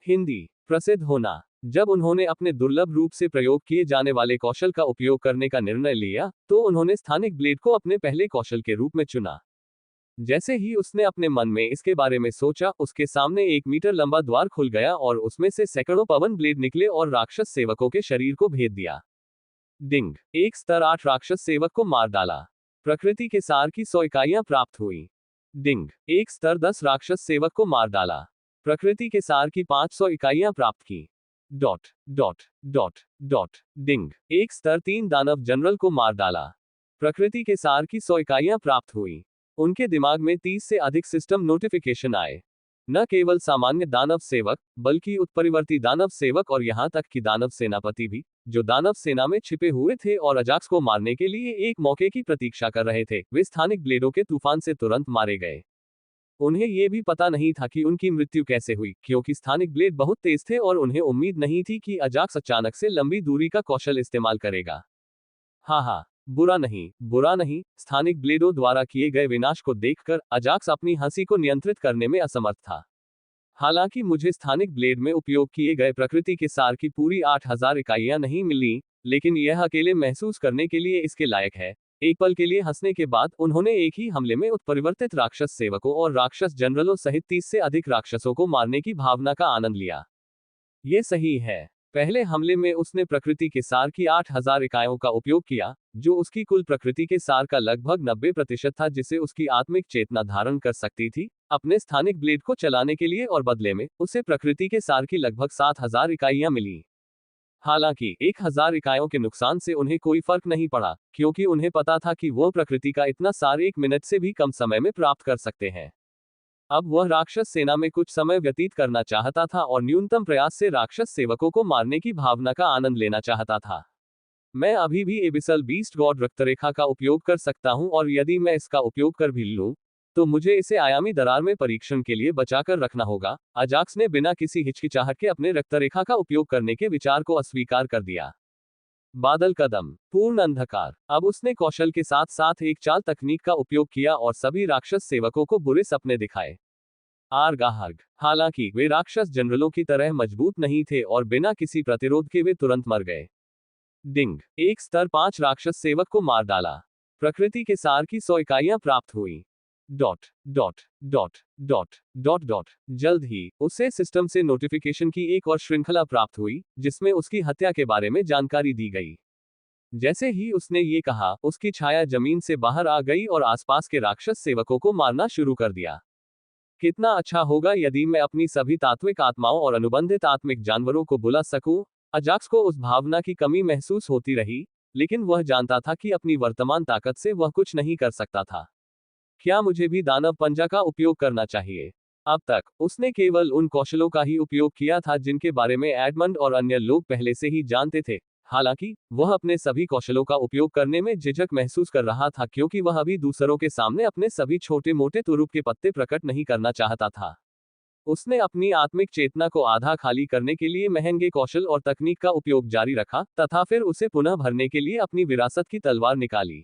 हिंदी प्रसिद्ध होना। जब उन्होंने अपने दुर्लभ रूप से प्रयोग किए जाने वाले कौशल का उपयोग करने का निर्णय लिया, तो उन्होंने स्थानिक ब्लेड को अपने पहले कौशल के रूप में चुना। जैसे ही उसने अपने मन में इसके बारे में सोचा, उसके सामने 1 मीटर लंबा द्वार खुल गया और उसमें से सैकड़ों पवन ब्लेड निकले और राक्षस सेवकों के शरीर को भेद दिया। डिंग। एक स्तर 8 राक्षस सेवक को मार डाला। प्रकृति के सार की 100 इकाइयां प्राप्त हुई। डिंग। एक स्तर 10 राक्षस सेवक को मार डाला। प्रकृति के सार की 500 इकाइयां प्राप्त की। Dot dot dot dot. Ding. एक स्तर 3 दानव जनरल को मार डाला। प्रकृति के सार की 100 इकाइयां प्राप्त हुई। उनके दिमाग में 30 से अधिक सिस्टम नोटिफिकेशन आए। न केवल सामान्य दानव सेवक, बल्कि उत्परिवर्ती दानव सेवक और यहां तक कि दानव सेनापति भी, जो दानव सेना में छिपे हुए थे और अजाक्स को मारने के लिए एक मौके की प्रतीक्षा कर रहे थे, वे स्थानिक ब्लेडों के तूफान से तुरंत मारे गए। उन्हें यह भी पता नहीं था कि उनकी मृत्यु कैसे हुई, क्योंकि स्थानिक ब्लेड बहुत तेज थे और उन्हें उम्मीद नहीं थी कि अजाक्स अचानक से लंबी दूरी का कौशल इस्तेमाल करेगा। हाँ, बुरा नहीं, स्थानिक ब्लेडों द्वारा किए गए विनाश को देखकर अजाक्स अपनी हंसी को नियंत्रित करने में असमर्थ था। हालांकि मुझे स्थानिक ब्लेड में उपयोग किए गए प्रकृति के सार की पूरी 8000 इकाइयां नहीं मिली, लेकिन यह अकेले महसूस करने के लिए इसके लायक है। एक पल के लिए हंसने के बाद उन्होंने एक ही हमले में उत्परिवर्तित राक्षस सेवकों और राक्षस जनरलों सहित 30 से अधिक राक्षसों को मारने की भावना का आनंद लिया। ये सही है। पहले हमले में उसने प्रकृति के सार की 8000 इकाइयों का उपयोग किया, जो उसकी कुल प्रकृति के सार का लगभग 90% था, जिसे उसकी आत्मिक चेतना धारण कर सकती थी अपने स्थानिक ब्लेड को चलाने के लिए, और बदले में उसे प्रकृति के सार की लगभग 7000 इकाइयां मिली। हालांकि 1000 इकाइयों के नुकसान से उन्हें कोई फर्क नहीं पड़ा, क्योंकि उन्हें पता था कि वह प्रकृति का इतना सार 1 मिनट से भी कम समय में प्राप्त कर सकते हैं। अब वह राक्षस सेना में कुछ समय व्यतीत करना चाहता था और न्यूनतम प्रयास से राक्षस सेवकों को मारने की भावना का आनंद लेना चाहता था। मैं अभी भी एबिसल बीस्ट गॉड रक्तरेखा का उपयोग कर सकता हूं, और यदि मैं इसका उपयोग कर भी लूं, तो मुझे इसे आयामी दरार में परीक्षण के लिए बचाकर रखना होगा। अजाक्स ने बिना किसी हिचकिचाहट के अपने रक्तरेखा का उपयोग करने के विचार को अस्वीकार कर दिया। बादल कदम। पूर्ण अंधकार। अब उसने कौशल के साथ साथ एक चाल तकनीक का उपयोग किया और सभी राक्षस सेवकों को बुरे सपने दिखाए। आर्गाहर्ग। हालांकि वे राक्षस जनरलों की तरह मजबूत नहीं थे और बिना किसी प्रतिरोध के वे तुरंत मर गए। डिंग। एक स्तर 5 राक्षस सेवक को मार डाला। प्रकृति के सार की 100 इकाइयां प्राप्त हुई। Dot dot dot dot dot dot. जल्द ही उसे सिस्टम से नोटिफिकेशन की एक और श्रृंखला प्राप्त हुई, जिसमें उसकी हत्या के बारे में जानकारी दी गई। जैसे ही उसने ये कहा, उसकी छाया जमीन से बाहर आ गई और आसपास के राक्षस सेवकों को मारना शुरू कर दिया। कितना अच्छा होगा यदि मैं अपनी सभी तात्विक आत्माओं और अनुबंधित आत्मिक जानवरों को बुला सकूं। अजाक्स को उस भावना की कमी महसूस होती रही, लेकिन वह जानता था कि अपनी वर्तमान ताकत से वह कुछ नहीं कर सकता था। क्या मुझे भी दानव पंजा का उपयोग करना चाहिए? अब तक उसने केवल उन कौशलों का ही उपयोग किया था जिनके बारे में एडमंड और अन्य लोग पहले से ही जानते थे। हालांकि वह अपने सभी कौशलों का उपयोग करने में झिझक महसूस कर रहा था, क्योंकि वह अभी दूसरों के सामने अपने सभी छोटे मोटे तुरुप के पत्ते प्रकट नहीं करना चाहता था। उसने अपनी आत्मिक चेतना को आधा खाली करने के लिए महंगे कौशल और तकनीक का उपयोग जारी रखा, तथा फिर उसे पुनः भरने के लिए अपनी विरासत की तलवार निकाली।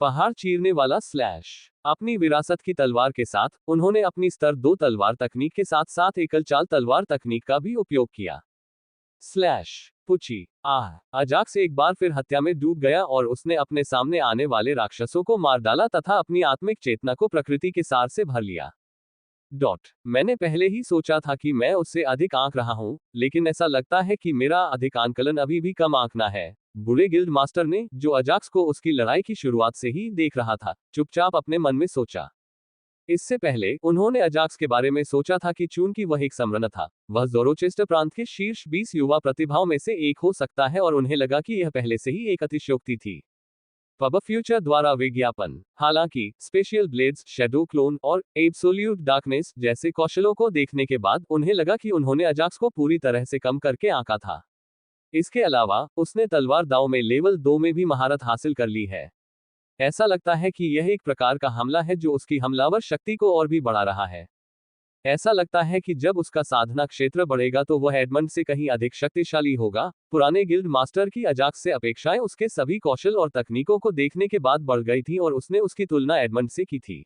पहाड़ चीरने वाला स्लैश। अपनी विरासत की तलवार के साथ उन्होंने अपनी स्तर 2 तलवार तकनीक के साथ साथ एकल चाल तलवार तकनीक का भी उपयोग किया। स्लैश। पुची। अजाक्स एक बार फिर हत्या में डूब गया और उसने अपने सामने आने वाले राक्षसों को मार डाला तथा अपनी आत्मिक चेतना को प्रकृति के सार से भर लिया। डॉट। मैंने पहले ही सोचा था कि मैं उससे अधिक आंक रहा हूं, लेकिन ऐसा लगता है कि मेरा अधिक आंकलन अभी भी कम आंकना है। बुरे गिल्ड मास्टर ने, जो अजाक्स को उसकी लड़ाई की शुरुआत से ही देख रहा था, चुपचाप अपने मन में सोचा। इससे पहले उन्होंने अजाक्स के बारे में सोचा था कि चूंकि वह एक सम्राट था, वह ज़ोरोचेस्टर प्रांत के शीर्ष 20 युवा प्रतिभाओं में से एक हो सकता है, और उन्हें लगा कि यह पहले से ही एक अतिशयोक्ति थी। पब फ्यूचर द्वारा विज्ञापन। हालांकि स्पेशियल ब्लेड्स, शैडो क्लोन और एब्सोल्यूट डार्कनेस जैसे कौशलों को देखने के बाद उन्हें लगा कि उन्होंने अजाक्स को पूरी तरह से कम करके आंका था। इसके अलावा उसने तलवार दाव में लेवल 2 में भी महारत हासिल कर ली है। ऐसा लगता है कि यह एक प्रकार का हमला है जो उसकी हमलावर शक्ति को और भी बढ़ा रहा है। ऐसा लगता है कि जब उसका साधना क्षेत्र बढ़ेगा तो वह एडमंड से कहीं अधिक शक्तिशाली होगा। पुराने गिल्ड मास्टर की अजाक्स से अपेक्षाएं उसके सभी कौशल और तकनीकों को देखने के बाद बढ़ गई थी और उसने उसकी तुलना एडमंड से की थी।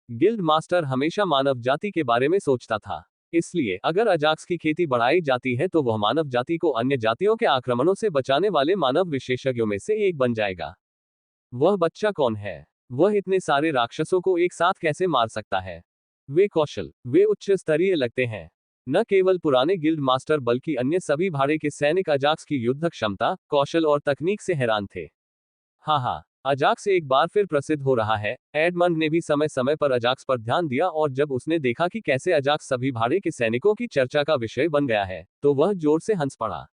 गिल्ड मास्टर हमेशा मानव जाति के बारे में सोचता था। इसलिए अगर अजाक्स की खेती बढ़ाई जाती है तो वह मानव जाति को अन्य जातियों के आक्रमणों से बचाने वाले मानव विशेषज्ञों में से एक बन जाएगा। वह बच्चा कौन है? वह इतने सारे राक्षसों को एक साथ कैसे मार सकता है? वे कौशल, वे उच्च स्तरीय लगते हैं। न केवल पुराने गिल्ड मास्टर बल्कि अन्य सभी भाड़े के सैनिक अजाक्स की युद्ध क्षमता, कौशल और तकनीक से हैरान थे। हाँ हाँ, अजाक्स एक बार फिर प्रसिद्ध हो रहा है। एडमंड ने भी समय समय पर अजाक्स पर ध्यान दिया और जब उसने देखा कि कैसे अजाक्स सभी भाड़े के सैनिकों की चर्चा का विषय बन गया है, तो वह जोर से हंस पड़ा।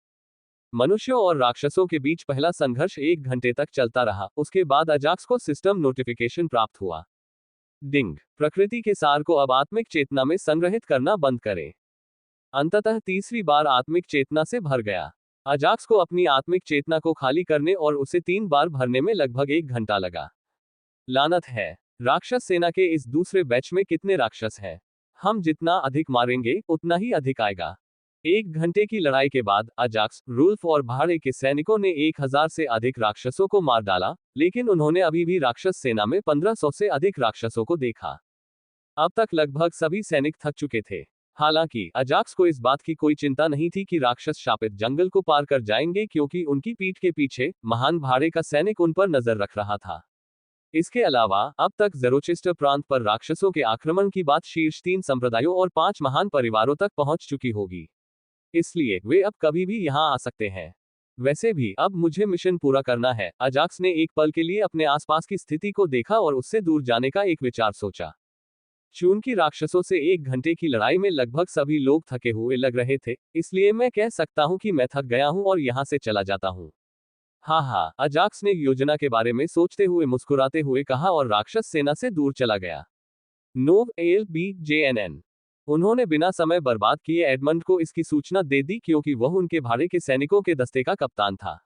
मनुष्यों और राक्षसों के बीच पहला संघर्ष 1 घंटे तक चलता रहा। उसके बाद अजाक्स को सिस्टम नोटिफिकेशन प्राप्त हुआ। डिंग, प्रकृति के सार को अब आत्मिक चेतना में संग्रहित करना बंद करें। अंततः तीसरी बार आत्मिक चेतना से भर गया। अजाक्स को अपनी आत्मिक चेतना को खाली करने और उसे 3 बार भरने में लगभग 1 घंटा लगा। लानत है, राक्षस सेना के इस दूसरे बैच में कितने राक्षस हैं? हम जितना अधिक मारेंगे उतना ही अधिक आएगा। 1 घंटे की लड़ाई के बाद अजाक्स, रुल्फ और भाड़े के सैनिकों ने 1000 से अधिक राक्षसों को मार डाला, लेकिन उन्होंने अभी भी राक्षस सेना में 1500 से अधिक राक्षसों को देखा। अब तक लगभग सभी सैनिक थक चुके थे। हालांकि अजाक्स को इस बात की कोई चिंता नहीं थी कि राक्षस शापित जंगल को पार कर जाएंगे, क्योंकि उनकी पीठ के पीछे महान भाड़े का सैनिक उन पर नजर रख रहा था। इसके अलावा अब तक ज़ेरोचेस्टर प्रांत पर राक्षसों के आक्रमण की बात शीर्ष 3 संप्रदायों और 5 महान परिवारों तक पहुंच चुकी होगी। इसलिए वे अब कभी भी यहां आ सकते हैं। वैसे भी अब मुझे मिशन पूरा करना है। अजाक्स ने एक पल के लिए अपने आसपास की स्थिति को देखा और उससे दूर जाने का एक विचार सोचा। चूंकि राक्षसों से 1 घंटे की लड़ाई में लगभग सभी लोग थके हुए लग रहे थे, इसलिए मैं कह सकता हूं कि मैं थक गया हूं और यहां से चला जाता हूं। हाँ हाँ, अजाक्स ने योजना के बारे में सोचते हुए मुस्कुराते हुए कहा और राक्षस सेना से दूर चला गया। नोव एल बी JNN। उन्होंने बिना समय बर्बाद किए एडमंड को इसकी सूचना दे दी, क्योंकि वह उनके भाड़े के सैनिकों के दस्ते का कप्तान था।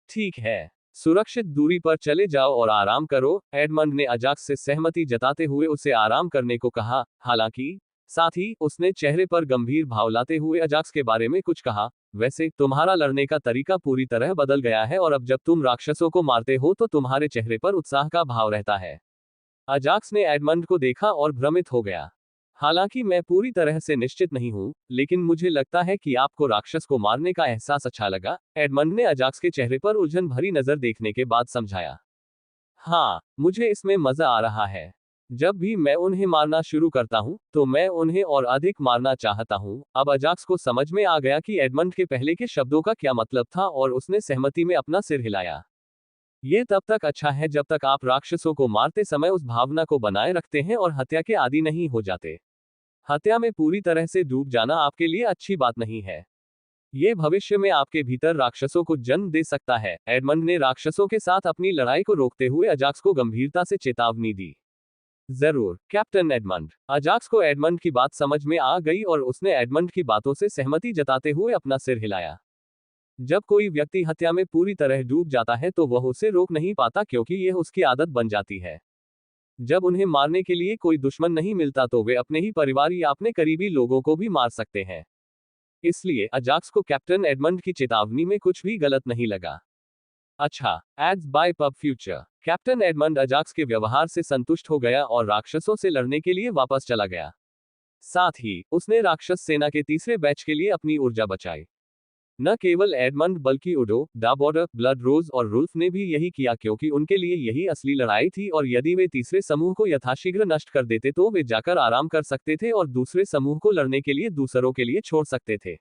ठीक है, सुरक्षित दूरी पर चले जाओ और आराम करो। एडमंड ने अजाक्स से सहमति जताते हुए उसे आराम करने को कहा। हालांकि साथ ही उसने चेहरे पर गंभीर भाव लाते हुए अजाक्स के बारे में कुछ कहा। वैसे तुम्हारा लड़ने का तरीका पूरी तरह बदल गया है और अब जब तुम राक्षसों को मारते हो तो तुम्हारे चेहरे पर उत्साह का भाव रहता है। अजाक्स ने एडमंड को देखा और भ्रमित हो गया। हालांकि मैं पूरी तरह से निश्चित नहीं हूं, लेकिन मुझे लगता है कि आपको राक्षस को मारने का एहसास अच्छा लगा। एडमंड ने अजाक्स के चेहरे पर उलझन भरी नजर देखने के बाद समझाया। हाँ, मुझे इसमें मजा आ रहा है। जब भी मैं उन्हें मारना शुरू करता हूं, तो मैं उन्हें और अधिक मारना चाहता हूं। अब अजाक्स को समझ में आ गया कि एडमंड के पहले के शब्दों का क्या मतलब था और उसने सहमति में अपना सिर हिलाया। ये तब तक अच्छा है जब तक आप राक्षसों को मारते समय उस भावना को बनाए रखते हैं और हत्या के आदी नहीं हो जाते। हत्या में पूरी तरह से डूब जाना आपके लिए अच्छी बात नहीं है। ये भविष्य में आपके भीतर राक्षसों को जन्म दे सकता है। एडमंड ने राक्षसों के साथ अपनी लड़ाई को रोकते हुए अजाक्स को गंभीरता से चेतावनी दी। जरूर कैप्टन एडमंड। अजाक्स को एडमंड की बात समझ में आ गई और उसने एडमंड की बातों से सहमति जताते हुए अपना सिर हिलाया। जब कोई व्यक्ति हत्या में पूरी तरह डूब जाता है तो वह उसे रोक नहीं पाता, क्योंकि यह उसकी आदत बन जाती है। जब उन्हें मारने के लिए कोई दुश्मन नहीं मिलता तो वे अपने ही परिवार या अपने करीबी लोगों को भी मार सकते हैं। इसलिए अजाक्स को कैप्टन एडमंड की चेतावनी में कुछ भी गलत नहीं लगा। अच्छा, ads by pub future. Captain Edmund Ajax के व्यवहार से संतुष्ट हो गया और राक्षसों से लड़ने के लिए वापस चला गया। साथ ही उसने राक्षस सेना के तीसरे बैच के लिए अपनी ऊर्जा बचाई। न केवल एडमंड बल्कि उडो, डाबॉर्डर, ब्लड रोज और रुल्फ ने भी यही किया, क्योंकि उनके लिए यही असली लड़ाई थी और यदि वे तीसरे समूह को यथाशीघ्र नष्ट कर देते तो वे जाकर आराम कर सकते थे और दूसरे समूह को लड़ने के लिए दूसरों के लिए छोड़ सकते थे।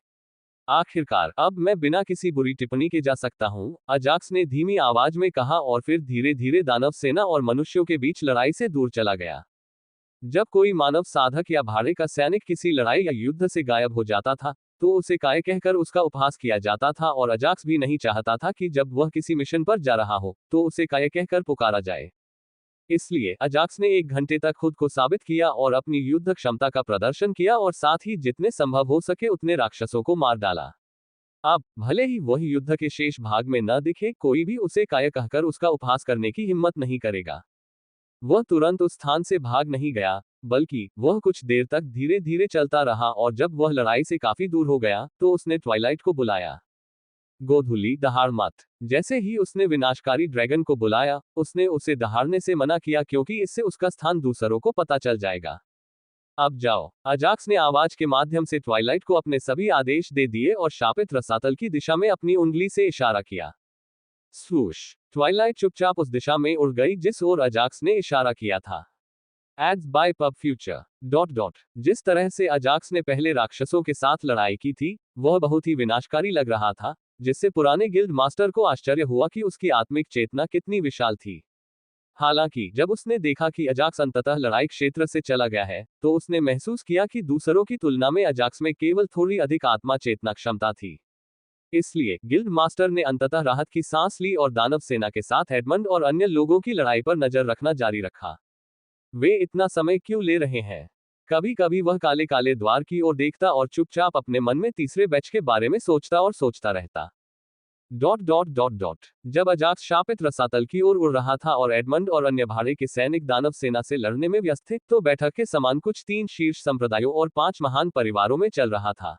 आखिरकार अब मैं बिना किसी बुरी टिप्पणी के जा सकता हूँ, अजाक्स ने धीमी आवाज में कहा और फिर धीरे धीरे दानव सेना और मनुष्यों के बीच लड़ाई से दूर चला गया। जब कोई मानव साधक या भाड़े का सैनिक किसी लड़ाई या युद्ध से गायब हो जाता था, तो उसे काय कहकर उसका उपहास किया जाता था और अजाक्स भी नहीं चाहता था कि जब वह किसी मिशन पर जा रहा हो, तो उसे काय कहकर पुकारा जाए। इसलिए अजाक्स ने 1 घंटे तक खुद को साबित किया और अपनी युद्ध क्षमता का प्रदर्शन किया और साथ ही जितने संभव हो सके उतने राक्षसों को मार डाला। अब भले ही वह युद्ध के शेष भाग में न दिखे, कोई भी उसे काय कहकर उसका उपहास करने की हिम्मत नहीं करेगा। वह तुरंत उस स्थान से भाग नहीं गया, बल्कि वह कुछ देर तक धीरे धीरे चलता रहा और जब वह लड़ाई से काफी दूर हो गया तो उसने ट्वाइलाइट को बुलाया। गोधूली दहाड़ मत। जैसे ही उसने विनाशकारी ड्रैगन को बुलाया, उसने उसे दहाड़ने से मना किया, क्योंकि इससे उसका स्थान दूसरों को पता चल जाएगा। अब जाओ। अजाक्स ने आवाज के माध्यम से ट्वाइलाइट को अपने सभी आदेश दे दिए और शापित रसातल की दिशा में अपनी उंगली से इशारा किया। स्वूश। ट्वाइलाइट चुपचाप उस दिशा में उड़ गई जिस ओर अजाक्स ने इशारा किया था। Ads by pub future. जिस तरह से अजाक्स ने पहले राक्षसों के साथ लड़ाई की थी, वह बहुत ही विनाशकारी लग रहा था, जिससे पुराने गिल्ड मास्टर को आश्चर्य हुआ कि उसकी आत्मिक चेतना कितनी विशाल थी। हालांकि जब उसने देखा कि अजाक्स अंततः लड़ाई क्षेत्र से चला गया है, तो उसने महसूस किया कि दूसरों की तुलना में अजाक्स में केवल थोड़ी अधिक आत्मा चेतना क्षमता थी। इसलिए गिल्ड मास्टर ने अंततः राहत की सांस ली और दानव सेना के साथ एडमंड और अन्य लोगों की लड़ाई पर नजर रखना जारी रखा। वे इतना समय क्यों ले रहे हैं? कभी कभी वह काले काले द्वार की ओर देखता और चुपचाप अपने मन में तीसरे बैच के बारे में सोचता और सोचता रहता। जब अजाक्स शापित रसातल की ओर उड़ रहा था और एडमंड और अन्य भाड़े के सैनिक दानव सेना से लड़ने में व्यस्त थे, तो बैठक के समान कुछ 3 शीर्ष संप्रदायों और 5 महान परिवारों में चल रहा था।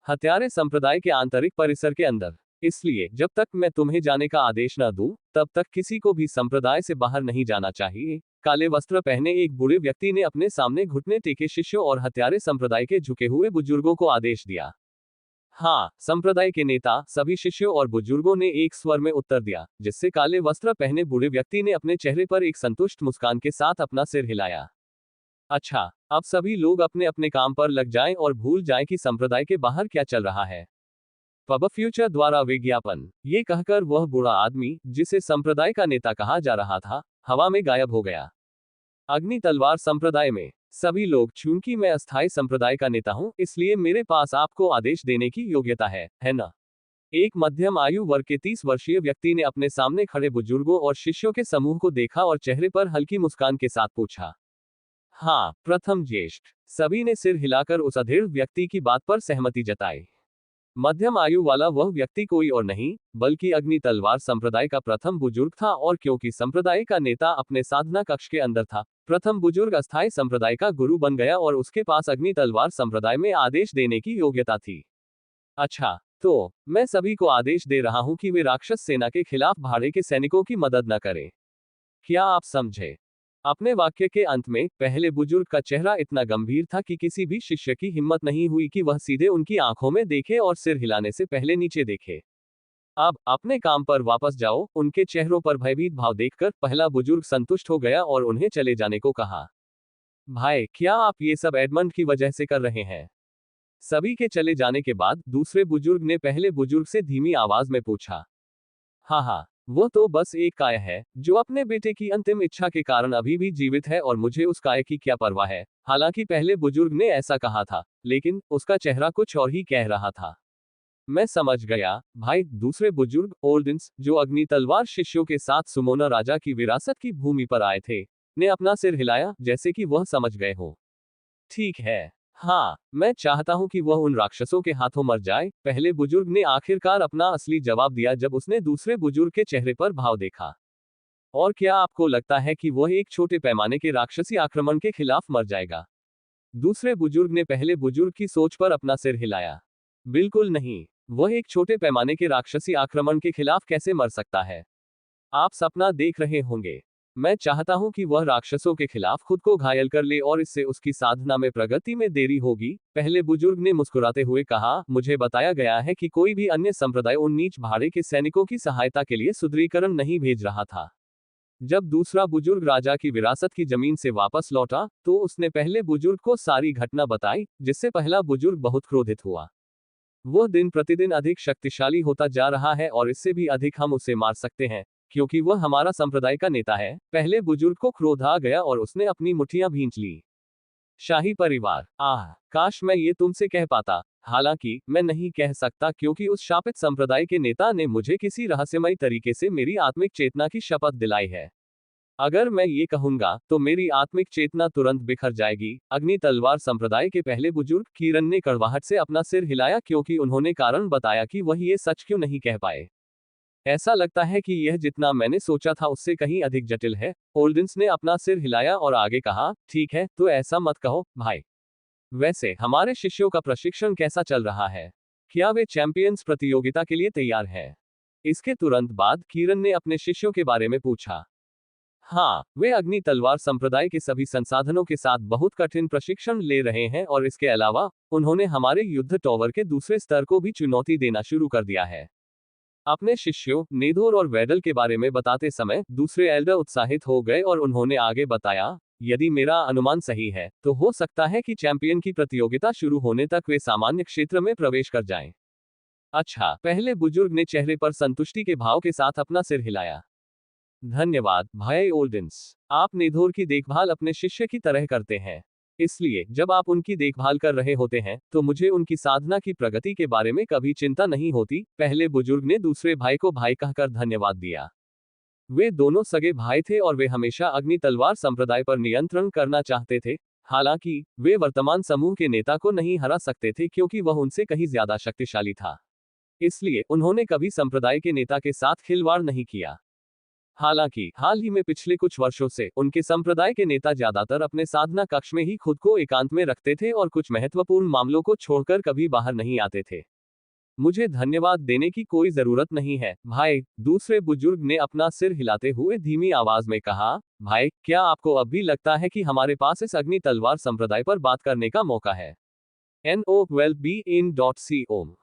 हत्यारे संप्रदाय के आंतरिक परिसर के अंदर। इसलिए जब तक मैं तुम्हें जाने का आदेश न दूं, तब तक किसी को भी संप्रदाय से बाहर नहीं जाना चाहिए। काले वस्त्र पहने एक बूढ़े व्यक्ति ने अपने सामने घुटने टेके शिष्यों और हत्यारे संप्रदाय के झुके हुए बुजुर्गों को आदेश दिया। हाँ, संप्रदाय के नेता सभी शिष्यों और बुजुर्गों ने एक स्वर में उत्तर दिया, जिससे काले वस्त्र पहने बूढ़े व्यक्ति ने अपने चेहरे पर एक संतुष्ट मुस्कान के साथ अपना सिर हिलाया। अच्छा, अब सभी लोग अपने अपने काम पर लग जाएं और भूल जाएं कि संप्रदाय के बाहर क्या चल रहा है। पब फ्यूचर द्वारा विज्ञापन। ये कहकर वह बूढ़ा आदमी, जिसे संप्रदाय का नेता कहा जा रहा था, हवा में गायब हो गया। अग्नि तलवार संप्रदाय में सभी लोग, चूंकि मैं अस्थायी संप्रदाय का नेता हूं, इसलिए मेरे पास आपको आदेश देने की योग्यता है ना? एक मध्यम आयु वर्ग के 30 वर्षीय व्यक्ति ने अपने सामने खड़े बुजुर्गों और शिष्यों के समूह को देखा और चेहरे पर हल्की मुस्कान के साथ पूछा। हाँ, प्रथम ज्येष्ठ। सभी ने सिर हिलाकर उस अधेड़ व्यक्ति की बात पर सहमति जताई। मध्यम आयु वाला वह व्यक्ति कोई और नहीं, बल्कि अग्नि तलवार संप्रदाय का प्रथम बुजुर्ग था, और क्योंकि संप्रदाय का नेता अपने साधना कक्ष के अंदर था, प्रथम बुजुर्ग अस्थायी संप्रदाय का गुरु बन गया और उसके पास अग्नि तलवार संप्रदाय में आदेश देने की योग्यता थी। अच्छा, तो मैं सभी को आदेश दे रहा हूं कि वे राक्षस सेना के खिलाफ भाड़े के सैनिकों की मदद न करें। क्या आप समझे? अपने वाक्य के अंत में पहले बुजुर्ग का चेहरा इतना गंभीर था कि किसी भी शिष्य की हिम्मत नहीं हुई कि वह सीधे उनकी आंखों में देखे और सिर हिलाने से पहले नीचे देखे। अब अपने काम पर वापस जाओ। उनके चेहरों पर भयभीत भाव देखकर पहला बुजुर्ग संतुष्ट हो गया और उन्हें चले जाने को कहा। भाई, क्या आप ये सब एडमंड की वजह से कर रहे हैं? सभी के चले जाने के बाद दूसरे बुजुर्ग ने पहले बुजुर्ग से धीमी आवाज में पूछा। हाँ, वो तो बस एक काय है, जो अपने बेटे की अंतिम इच्छा के कारण अभी भी जीवित है, और मुझे उस काय की क्या परवाह है। हालांकि पहले बुजुर्ग ने ऐसा कहा था, लेकिन उसका चेहरा कुछ और ही कह रहा था। मैं समझ गया, भाई। दूसरे बुजुर्ग ओल्डिंस, जो अग्नि तलवार शिष्यों के साथ सुमोना राजा की विरासत की भूमि पर आए थे, ने अपना सिर हिलाया, जैसे कि वह समझ गए हो। ठीक है। हाँ, मैं चाहता हूं कि वह उन राक्षसों के हाथों मर जाए। पहले बुजुर्ग ने आखिरकार अपना असली जवाब दिया जब उसने दूसरे बुजुर्ग के चेहरे पर भाव देखा। और क्या आपको लगता है कि वह एक छोटे पैमाने के राक्षसी आक्रमण के खिलाफ मर जाएगा? दूसरे बुजुर्ग ने पहले बुजुर्ग की सोच पर अपना सिर हिलाया। बिल्कुल नहीं। वह एक छोटे पैमाने के राक्षसी आक्रमण के खिलाफ कैसे मर सकता है? आप सपना देख रहे होंगे। मैं चाहता हूं कि वह राक्षसों के खिलाफ खुद को घायल कर ले और इससे उसकी साधना में प्रगति में देरी होगी। पहले बुजुर्ग ने मुस्कुराते हुए कहा, मुझे बताया गया है कि कोई भी अन्य संप्रदाय उन नीच भाड़े के सैनिकों की सहायता के लिए सुदृढ़ीकरण नहीं भेज रहा था। जब दूसरा बुजुर्ग राजा की विरासत की जमीन से वापस लौटा, तो उसने पहले बुजुर्ग को सारी घटना बताई, जिससे पहला बुजुर्ग बहुत क्रोधित हुआ। वह दिन प्रतिदिन अधिक शक्तिशाली होता जा रहा है और इससे भी अधिक हम उसे मार सकते हैं, क्योंकि वह हमारा संप्रदाय का नेता है। पहले बुजुर्ग को क्रोध आ गया और उसने अपनी मुट्ठियां भींच ली। शाही परिवार। काश मैं ये तुमसे कह पाता। हालांकि मैं नहीं कह सकता, क्योंकि उस शापित संप्रदाय के नेता ने मुझे किसी रहस्यमयी तरीके से मेरी आत्मिक चेतना की शपथ दिलाई है। अगर मैं ये कहूंगा, तो मेरी आत्मिक चेतना तुरंत बिखर जाएगी। अग्नि तलवार संप्रदाय के पहले बुजुर्ग किरण ने कड़वाहट से अपना सिर हिलाया, क्योंकि उन्होंने कारण बताया कि वह ये सच क्यों नहीं कह पाए। ऐसा लगता है कि यह जितना मैंने सोचा था उससे कहीं अधिक जटिल है। ओल्डिंस ने अपना सिर हिलाया और आगे कहा, ठीक है, तो ऐसा मत कहो, भाई। वैसे हमारे शिष्यों का प्रशिक्षण कैसा चल रहा है? क्या वे चैंपियंस प्रतियोगिता के लिए तैयार हैं? इसके तुरंत बाद किरण ने अपने शिष्यों के बारे में पूछा। हाँ, वे अग्नि तलवार संप्रदाय के सभी संसाधनों के साथ बहुत कठिन प्रशिक्षण ले रहे हैं और इसके अलावा उन्होंने हमारे युद्ध टॉवर के दूसरे स्तर को भी चुनौती देना शुरू कर दिया है। अपने शिष्यों नेधोर और वेडल के बारे में बताते समय दूसरे एल्डर उत्साहित हो गए और उन्होंने आगे बताया, यदि मेरा अनुमान सही है तो हो सकता है कि चैंपियन की प्रतियोगिता शुरू होने तक वे सामान्य क्षेत्र में प्रवेश कर जाएं। अच्छा, पहले बुजुर्ग ने चेहरे पर संतुष्टि के भाव के साथ अपना सिर हिलाया। धन्यवाद भाई ओल्डेंस, आप नेधोर की देखभाल अपने शिष्य की तरह करते हैं। इसलिए जब आप उनकी देखभाल कर रहे होते हैं तो मुझे उनकी साधना की प्रगति के बारे में कभी चिंता नहीं होती। पहले बुजुर्ग ने दूसरे भाई को भाई कहकर धन्यवाद दिया। वे दोनों सगे भाई थे और वे हमेशा अग्नि तलवार संप्रदाय पर नियंत्रण करना चाहते थे। हालांकि वे वर्तमान समूह के नेता को नहीं हरा सकते थे क्योंकि वह उनसे कहीं ज्यादा शक्तिशाली था। इसलिए उन्होंने कभी संप्रदाय के नेता के साथ खिलवाड़ नहीं किया। हालांकि हाल ही में पिछले कुछ वर्षों से उनके संप्रदाय के नेता ज्यादातर अपने साधना कक्ष में ही खुद को एकांत में रखते थे और कुछ महत्वपूर्ण मामलों को छोड़कर कभी बाहर नहीं आते थे। मुझे धन्यवाद देने की कोई जरूरत नहीं है भाई, दूसरे बुजुर्ग ने अपना सिर हिलाते हुए धीमी आवाज में कहा। भाई, क्या आपको अब भी लगता है कि हमारे पास इस अग्नि तलवार संप्रदाय पर बात करने का मौका है? NO12BIN.CO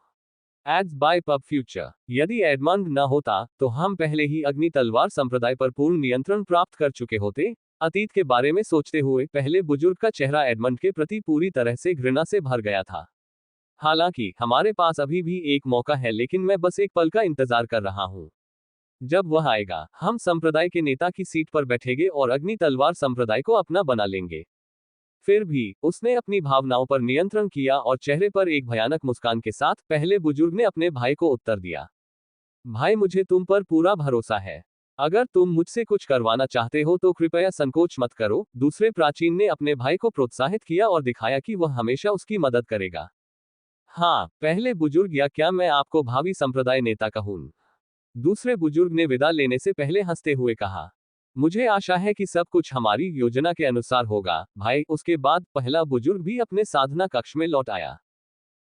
ads by pub future. यदि एडमंड न होता तो हम पहले ही अग्नि तलवार संप्रदाय पर पूर्ण नियंत्रण प्राप्त कर चुके होते। अतीत के बारे में सोचते हुए पहले बुजुर्ग का चेहरा एडमंड के प्रति पूरी तरह से घृणा से भर गया था। हालांकि हमारे पास अभी भी एक मौका है, लेकिन मैं बस एक पल का इंतजार कर रहा हूं। जब वह आएगा हम संप्रदाय के नेता की सीट पर बैठेंगे और अग्नि तलवार संप्रदाय को अपना बना लेंगे। फिर भी उसने अपनी भावनाओं पर नियंत्रण किया और चेहरे पर एक भयानक मुस्कान के साथ पहले बुजुर्ग ने अपने भाई को उत्तर दिया। भाई, मुझे तुम पर पूरा भरोसा है। अगर तुम मुझसे कुछ करवाना चाहते हो तो कृपया संकोच मत करो। दूसरे प्राचीन ने अपने भाई को प्रोत्साहित किया और दिखाया कि वह हमेशा उसकी मदद करेगा। हाँ, पहले बुजुर्ग, या क्या मैं आपको भावी संप्रदाय नेता कहूं? दूसरे बुजुर्ग ने विदा लेने से पहले हंसते हुए कहा। मुझे आशा है कि सब कुछ हमारी योजना के अनुसार होगा भाई। उसके बाद पहला बुजुर्ग भी अपने साधना कक्ष में लौट आया।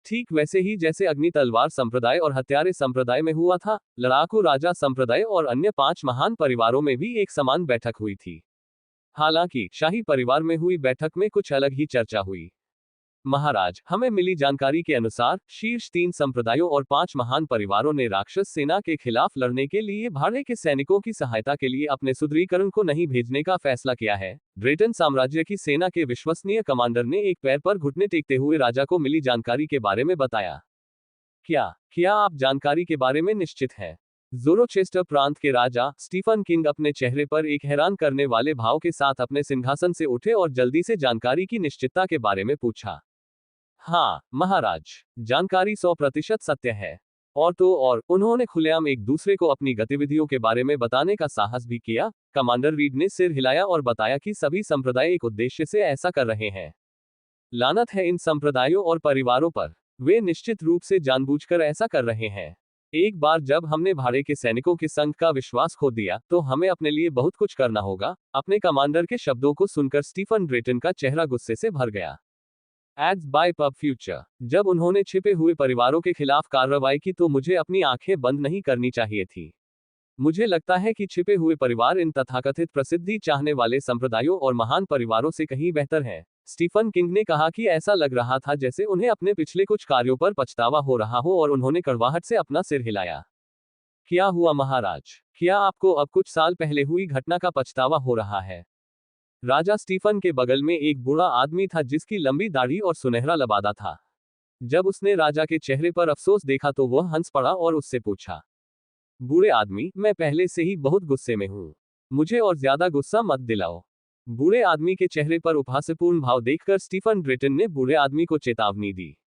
ठीक वैसे ही जैसे अग्नि तलवार संप्रदाय और हत्यारे संप्रदाय में हुआ था, लड़ाकू राजा संप्रदाय और अन्य 5 महान परिवारों में भी एक समान बैठक हुई थी। हालांकि शाही परिवार में हुई बैठक में कुछ अलग ही चर्चा हुई। महाराज, हमें मिली जानकारी के अनुसार शीर्ष 3 संप्रदायों और 5 महान परिवारों ने राक्षस सेना के खिलाफ लड़ने के लिए भाड़े के सैनिकों की सहायता के लिए अपने सुदृढ़ीकरण को नहीं भेजने का फैसला किया है। ड्रेटन साम्राज्य की सेना के विश्वसनीय कमांडर ने एक पैर पर घुटने टेकते हुए राजा को मिली जानकारी के बारे में बताया। क्या आप जानकारी के बारे में निश्चित हैं? ज़ोरोचेस्टर प्रांत के राजा स्टीफन किंग अपने चेहरे पर एक हैरान करने वाले भाव के साथ अपने सिंहासन से उठे और जल्दी से जानकारी की निश्चितता के बारे में पूछा। हाँ महाराज, जानकारी 100% सत्य है। और तो और उन्होंने खुलेआम एक दूसरे को अपनी गतिविधियों के बारे में बताने का साहस भी किया। कमांडर रीड ने सिर हिलाया और बताया कि सभी संप्रदाय एक उद्देश्य से ऐसा कर रहे हैं। लानत है इन संप्रदायों और परिवारों पर, वे निश्चित रूप से जानबूझकर ऐसा कर रहे हैं। एक बार जब हमने भाड़े के सैनिकों के संघ का विश्वास खो दिया तो हमें अपने लिए बहुत कुछ करना होगा। अपने कमांडर के शब्दों को सुनकर स्टीफन ड्रेटन का चेहरा गुस्से से भर गया। Ads by pub future. जब उन्होंने छिपे हुए परिवारों के खिलाफ कार्रवाई की तो मुझे अपनी आंखें बंद नहीं करनी चाहिए थी। मुझे लगता है कि छिपे हुए परिवार इन तथाकथित प्रसिद्धि चाहने वाले संप्रदायों और महान परिवारों से कहीं बेहतर हैं। स्टीफन किंग ने कहा कि ऐसा लग रहा था जैसे उन्हें अपने पिछले कुछ कार्यों पर पछतावा हो रहा हो और उन्होंने कड़वाहट से अपना सिर हिलाया। क्या हुआ महाराज? क्या आपको अब कुछ साल पहले हुई घटना का पछतावा हो रहा है? राजा स्टीफन के बगल में एक बूढ़ा आदमी था जिसकी लंबी दाढ़ी और सुनहरा लबादा था। जब उसने राजा के चेहरे पर अफसोस देखा तो वह हंस पड़ा और उससे पूछा, बूढ़े आदमी, मैं पहले से ही बहुत गुस्से में हूं, मुझे और ज्यादा गुस्सा मत दिलाओ। बूढ़े आदमी के चेहरे पर उपहासपूर्ण भाव देखकर स्टीफन ड्रेटन ने बूढ़े आदमी को चेतावनी दी।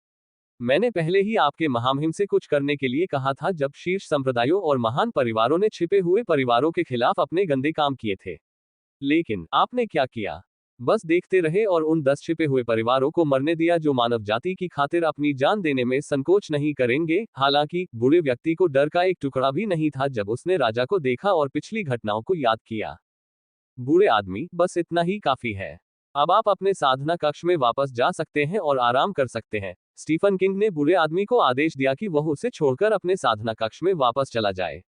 मैंने पहले ही आपके महामहिम से कुछ करने के लिए कहा था जब शीर्ष संप्रदायों और महान परिवारों ने छिपे हुए परिवारों के खिलाफ अपने गंदे काम किए थे। लेकिन आपने क्या किया? बस देखते रहे और उन 10 छिपे हुए परिवारों को मरने दिया जो मानव जाति की खातिर अपनी जान देने में संकोच नहीं करेंगे। हालांकि बूढ़े व्यक्ति को डर का एक टुकड़ा भी नहीं था जब उसने राजा को देखा और पिछली घटनाओं को याद किया। बूढ़े आदमी, बस इतना ही काफी है। अब आप अपने साधना कक्ष में वापस जा सकते हैं और आराम कर सकते हैं। स्टीफन किंग ने बूढ़े आदमी को आदेश दिया कि वह उसे छोड़कर अपने साधना कक्ष में वापस चला जाए।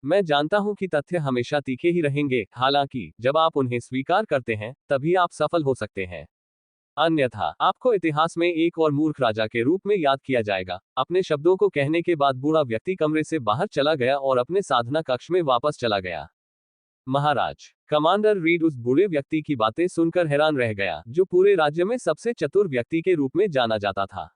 मैं जानता हूं कि तथ्य हमेशा तीखे ही रहेंगे, हालांकि जब आप उन्हें स्वीकार करते हैं तभी आप सफल हो सकते हैं। अन्यथा आपको इतिहास में एक और मूर्ख राजा के रूप में याद किया जाएगा। अपने शब्दों को कहने के बाद बूढ़ा व्यक्ति कमरे से बाहर चला गया और अपने साधना कक्ष में वापस चला गया। महाराज, कमांडर रीड उस बूढ़े व्यक्ति की बातें सुनकर हैरान रह गया, जो पूरे राज्य में सबसे चतुर व्यक्ति के रूप में जाना जाता था।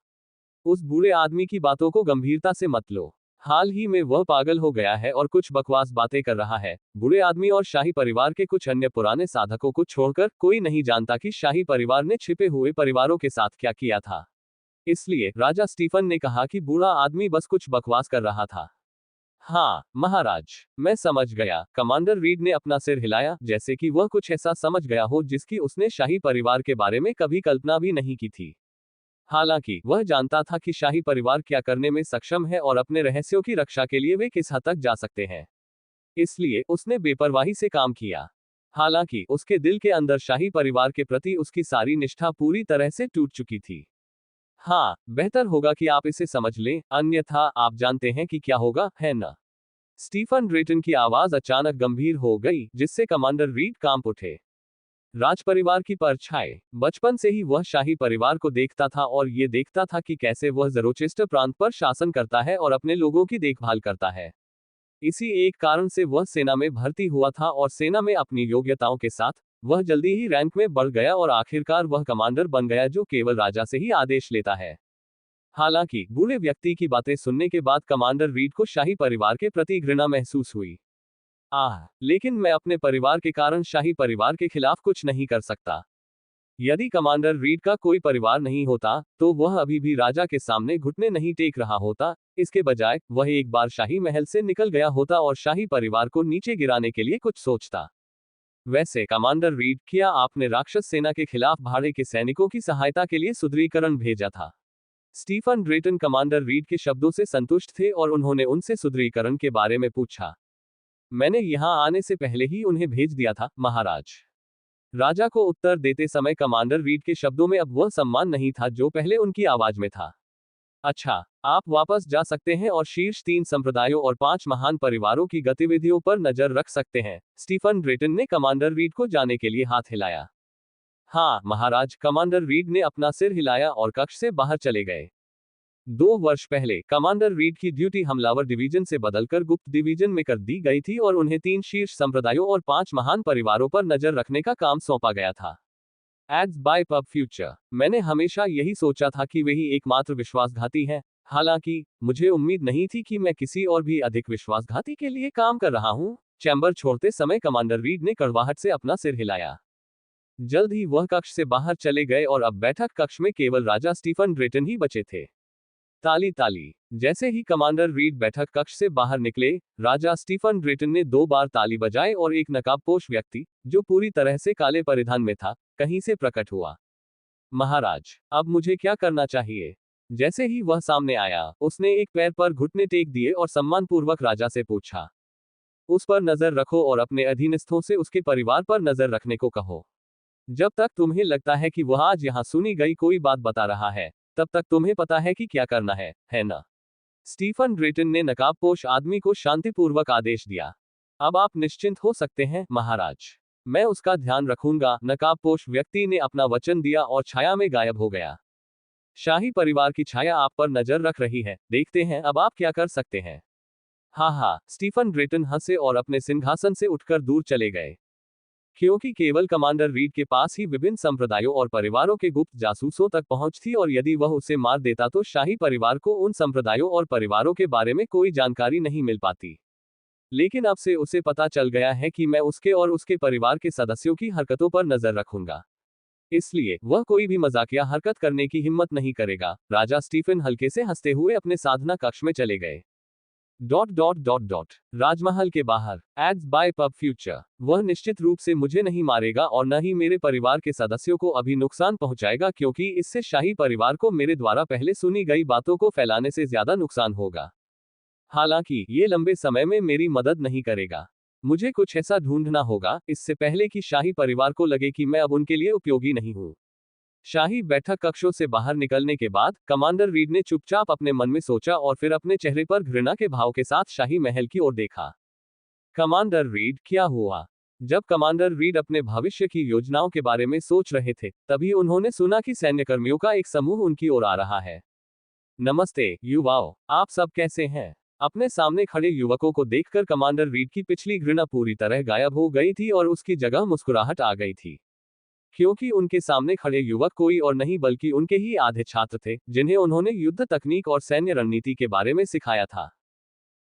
उस बूढ़े आदमी की बातों को गंभीरता से मत लो। हाल ही में वह पागल हो गया है और कुछ बकवास बातें कर रहा है। बूढ़े आदमी और शाही परिवार के कुछ अन्य पुराने साधकों को छोड़कर कोई नहीं जानता कि शाही परिवार ने छिपे हुए परिवारों के साथ क्या किया था। इसलिए राजा स्टीफन ने कहा कि बूढ़ा आदमी बस कुछ बकवास कर रहा था। हाँ महाराज, मैं समझ गया। कमांडर रीड ने अपना सिर हिलाया, जैसे कि वह कुछ ऐसा समझ गया हो जिसकी उसने शाही परिवार के बारे में कभी कल्पना भी नहीं की थी। हालांकि वह जानता था कि शाही परिवार क्या करने में सक्षम है और अपने रहस्यों की रक्षा के लिए वे किस हद तक जा सकते हैं। इसलिए उसने बेपरवाही से काम किया। हालांकि उसके दिल के अंदर शाही परिवार के प्रति उसकी सारी निष्ठा पूरी तरह से टूट चुकी थी। हाँ, बेहतर होगा कि आप इसे समझ लें, अन्यथा आप जानते हैं कि क्या होगा, है ना? स्टीफन ड्रेटन की आवाज अचानक गंभीर हो गई, जिससे कमांडर रीड कांप उठे। राजपरिवार की परछाई। बचपन से ही वह शाही परिवार को देखता था और ये देखता था कि कैसे वह ज़रोचेस्टर प्रांत पर शासन करता है और अपने लोगों की देखभाल करता है। इसी एक कारण से वह सेना में भर्ती हुआ था और सेना में अपनी योग्यताओं के साथ वह जल्दी ही रैंक में बढ़ गया और आखिरकार वह कमांडर बन गया जो केवल राजा से ही आदेश लेता है। हालांकि बूढ़े व्यक्ति की बातें सुनने के बाद कमांडर रीड को शाही परिवार के प्रति घृणा महसूस हुई। लेकिन मैं अपने परिवार के कारण शाही परिवार के खिलाफ कुछ नहीं कर सकता। यदि कमांडर रीड का कोई परिवार नहीं होता तो वह अभी भी राजा के सामने घुटने नहीं टेक रहा होता। इसके बजाय वह एक बार शाही महल से निकल गया होता और शाही परिवार को नीचे गिराने के लिए कुछ सोचता। वैसे कमांडर रीड, क्या आपने राक्षस सेना के खिलाफ भाड़े के सैनिकों की सहायता के लिए सुदृढ़ीकरण भेजा था? स्टीफन ड्रेटन कमांडर रीड के शब्दों से संतुष्ट थे और उन्होंने उनसे सुदृढ़ीकरण के बारे में पूछा। मैंने यहां आने से पहले ही उन्हें भेज दिया था, महाराज। राजा को उत्तर देते समय कमांडर रीड के शब्दों में अब वह सम्मान नहीं था जो पहले उनकी आवाज में था। अच्छा, आप वापस जा सकते हैं और शीर्ष 3 संप्रदायों और 5 महान परिवारों की गतिविधियों पर नजर रख सकते हैं। स्टीफन ड्रेटन ने कमांडर रीड को जाने के लिए हाथ हिलाया। हाँ महाराज, कमांडर रीड ने अपना सिर हिलाया और कक्ष से बाहर चले गए। 2 वर्ष पहले कमांडर रीड की ड्यूटी हमलावर डिवीजन से बदलकर गुप्त डिवीजन में कर दी गई थी और उन्हें 3 शीर्ष संप्रदायों और 5 महान परिवारों पर नजर रखने का काम सौंपा गया था। Ads by pub future. मैंने हमेशा यही सोचा था कि वे ही एकमात्र विश्वासघाती हैं। हालांकि मुझे उम्मीद नहीं थी कि मैं किसी और भी अधिक विश्वासघाती के लिए काम कर रहा हूं। चैम्बर छोड़ते समय कमांडर रीड ने कड़वाहट से अपना सिर हिलाया। जल्द ही वह कक्ष से बाहर चले गए और अब बैठक कक्ष में केवल राजा स्टीफन ड्रेटन ही बचे थे। ताली ताली। जैसे ही कमांडर रीड बैठक कक्ष से बाहर निकले, राजा स्टीफन ड्रेटन ने 2 बार ताली बजाई और एक नकाबपोश व्यक्ति, जो पूरी तरह से काले परिधान में था, कहीं से प्रकट हुआ। महाराज, अब मुझे क्या करना चाहिए? जैसे ही वह सामने आया, उसने एक पैर पर घुटने टेक दिए और सम्मानपूर्वक राजा से पूछा। उस पर नजर रखो और अपने अधीनस्थों से उसके परिवार पर नजर रखने को कहो। जब तक तुम्हें लगता है कि वह आज यहां सुनी गई कोई बात बता रहा है, तब तक तुम्हें पता है कि क्या करना है ना? स्टीफन ड्रेटन ने नकाबपोश आदमी को शांतिपूर्वक आदेश दिया। अब आप निश्चिंत हो सकते हैं, महाराज। मैं उसका ध्यान रखूंगा। नकाबपोश व्यक्ति ने अपना वचन दिया और छाया में गायब हो गया। शाही परिवार की छाया आप पर नजर रख रही है, देखते हैं अब आप क्या कर सकते हैं। हाँ, स्टीफन ड्रेटन हंसे और अपने सिंहासन से उठकर दूर चले गए। क्योंकि केवल कमांडर रीड के पास ही विभिन्न संप्रदायों और परिवारों के गुप्त जासूसों तक पहुंच थी और यदि वह उसे मार देता तो शाही परिवार को उन संप्रदायों और परिवारों के बारे में कोई जानकारी नहीं मिल पाती। लेकिन अब से उसे पता चल गया है कि मैं उसके और उसके परिवार के सदस्यों की हरकतों पर नजर रखूंगा। इसलिए वह कोई भी मजाकिया हरकत करने की हिम्मत नहीं करेगा। राजा स्टीफन हल्के से हंसते हुए अपने साधना कक्ष में चले गए। राजमहल के बाहर। Ads by pub future. वह निश्चित रूप से मुझे नहीं मारेगा और न ही मेरे परिवार के सदस्यों को अभी नुकसान पहुंचाएगा, क्योंकि इससे शाही परिवार को मेरे द्वारा पहले सुनी गई बातों को फैलाने से ज्यादा नुकसान होगा। हालांकि ये लंबे समय में मेरी मदद नहीं करेगा। मुझे कुछ ऐसा ढूंढना होगा इससे पहले कि शाही परिवार को लगे कि मैं अब उनके लिए उपयोगी नहीं हूं। शाही बैठक कक्षों से बाहर निकलने के बाद कमांडर रीड ने चुपचाप अपने मन में सोचा और फिर अपने चेहरे पर घृणा के भाव के साथ शाही महल की ओर देखा। कमांडर रीड, क्या हुआ? जब कमांडर रीड अपने भविष्य की योजनाओं के बारे में सोच रहे थे, तभी उन्होंने सुना कि सैन्यकर्मियों का एक समूह उनकी ओर आ रहा है। नमस्ते युवाओं, आप सब कैसे हैं? अपने सामने खड़े युवकों को देखकर कमांडर रीड की पिछली घृणा पूरी तरह गायब हो गई थी और उसकी जगह मुस्कुराहट आ गई थी। क्योंकि उनके सामने खड़े युवक कोई और नहीं बल्कि उनके ही आधे छात्र थे, जिन्हें उन्होंने युद्ध तकनीक और सैन्य रणनीति के बारे में सिखाया था।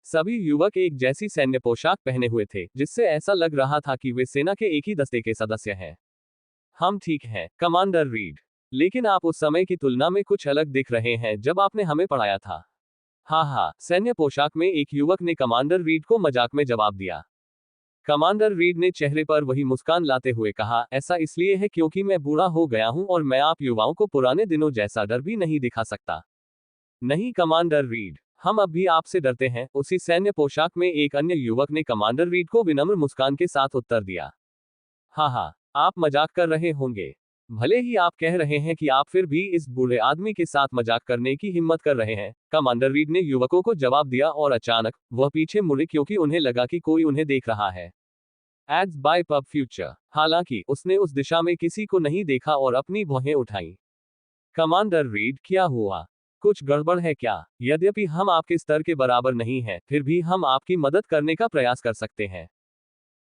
सभी युवक एक जैसी सैन्य पोशाक पहने हुए थे, जिससे ऐसा लग रहा था कि वे सेना के एक ही दस्ते के सदस्य हैं। हम ठीक हैं, कमांडर रीड। लेकिन आप उस समय की तुलना में कुछ अलग दिख रहे हैं जब आपने हमें पढ़ाया था। हाँ हाँ, सैन्य पोशाक में एक युवक ने कमांडर रीड को मजाक में जवाब दिया। कमांडर रीड ने चेहरे पर वही मुस्कान लाते हुए कहा, ऐसा इसलिए है क्योंकि मैं बूढ़ा हो गया हूं और मैं आप युवाओं को पुराने दिनों जैसा डर भी नहीं दिखा सकता। नहीं कमांडर रीड, हम अब भी आपसे डरते हैं, उसी सैन्य पोशाक में एक अन्य युवक ने कमांडर रीड को विनम्र मुस्कान के साथ उत्तर दिया। हाँ हाँ, आप मजाक कर रहे होंगे। भले ही आप कह रहे हैं कि आप फिर भी इस बूढ़े आदमी के साथ मजाक करने की हिम्मत कर रहे हैं, कमांडर रीड ने युवकों को जवाब दिया और अचानक वह पीछे मुड़े क्योंकि उन्हें लगा कि कोई उन्हें देख रहा है। Ads by pub future. हालांकि उसने उस दिशा में किसी को नहीं देखा और अपनी भौहें उठाई। कमांडर रीड, क्या हुआ? कुछ गड़बड़ है क्या? यद्यपि हम आपके स्तर के बराबर नहीं हैं, फिर भी हम आपकी मदद करने का प्रयास कर सकते हैं।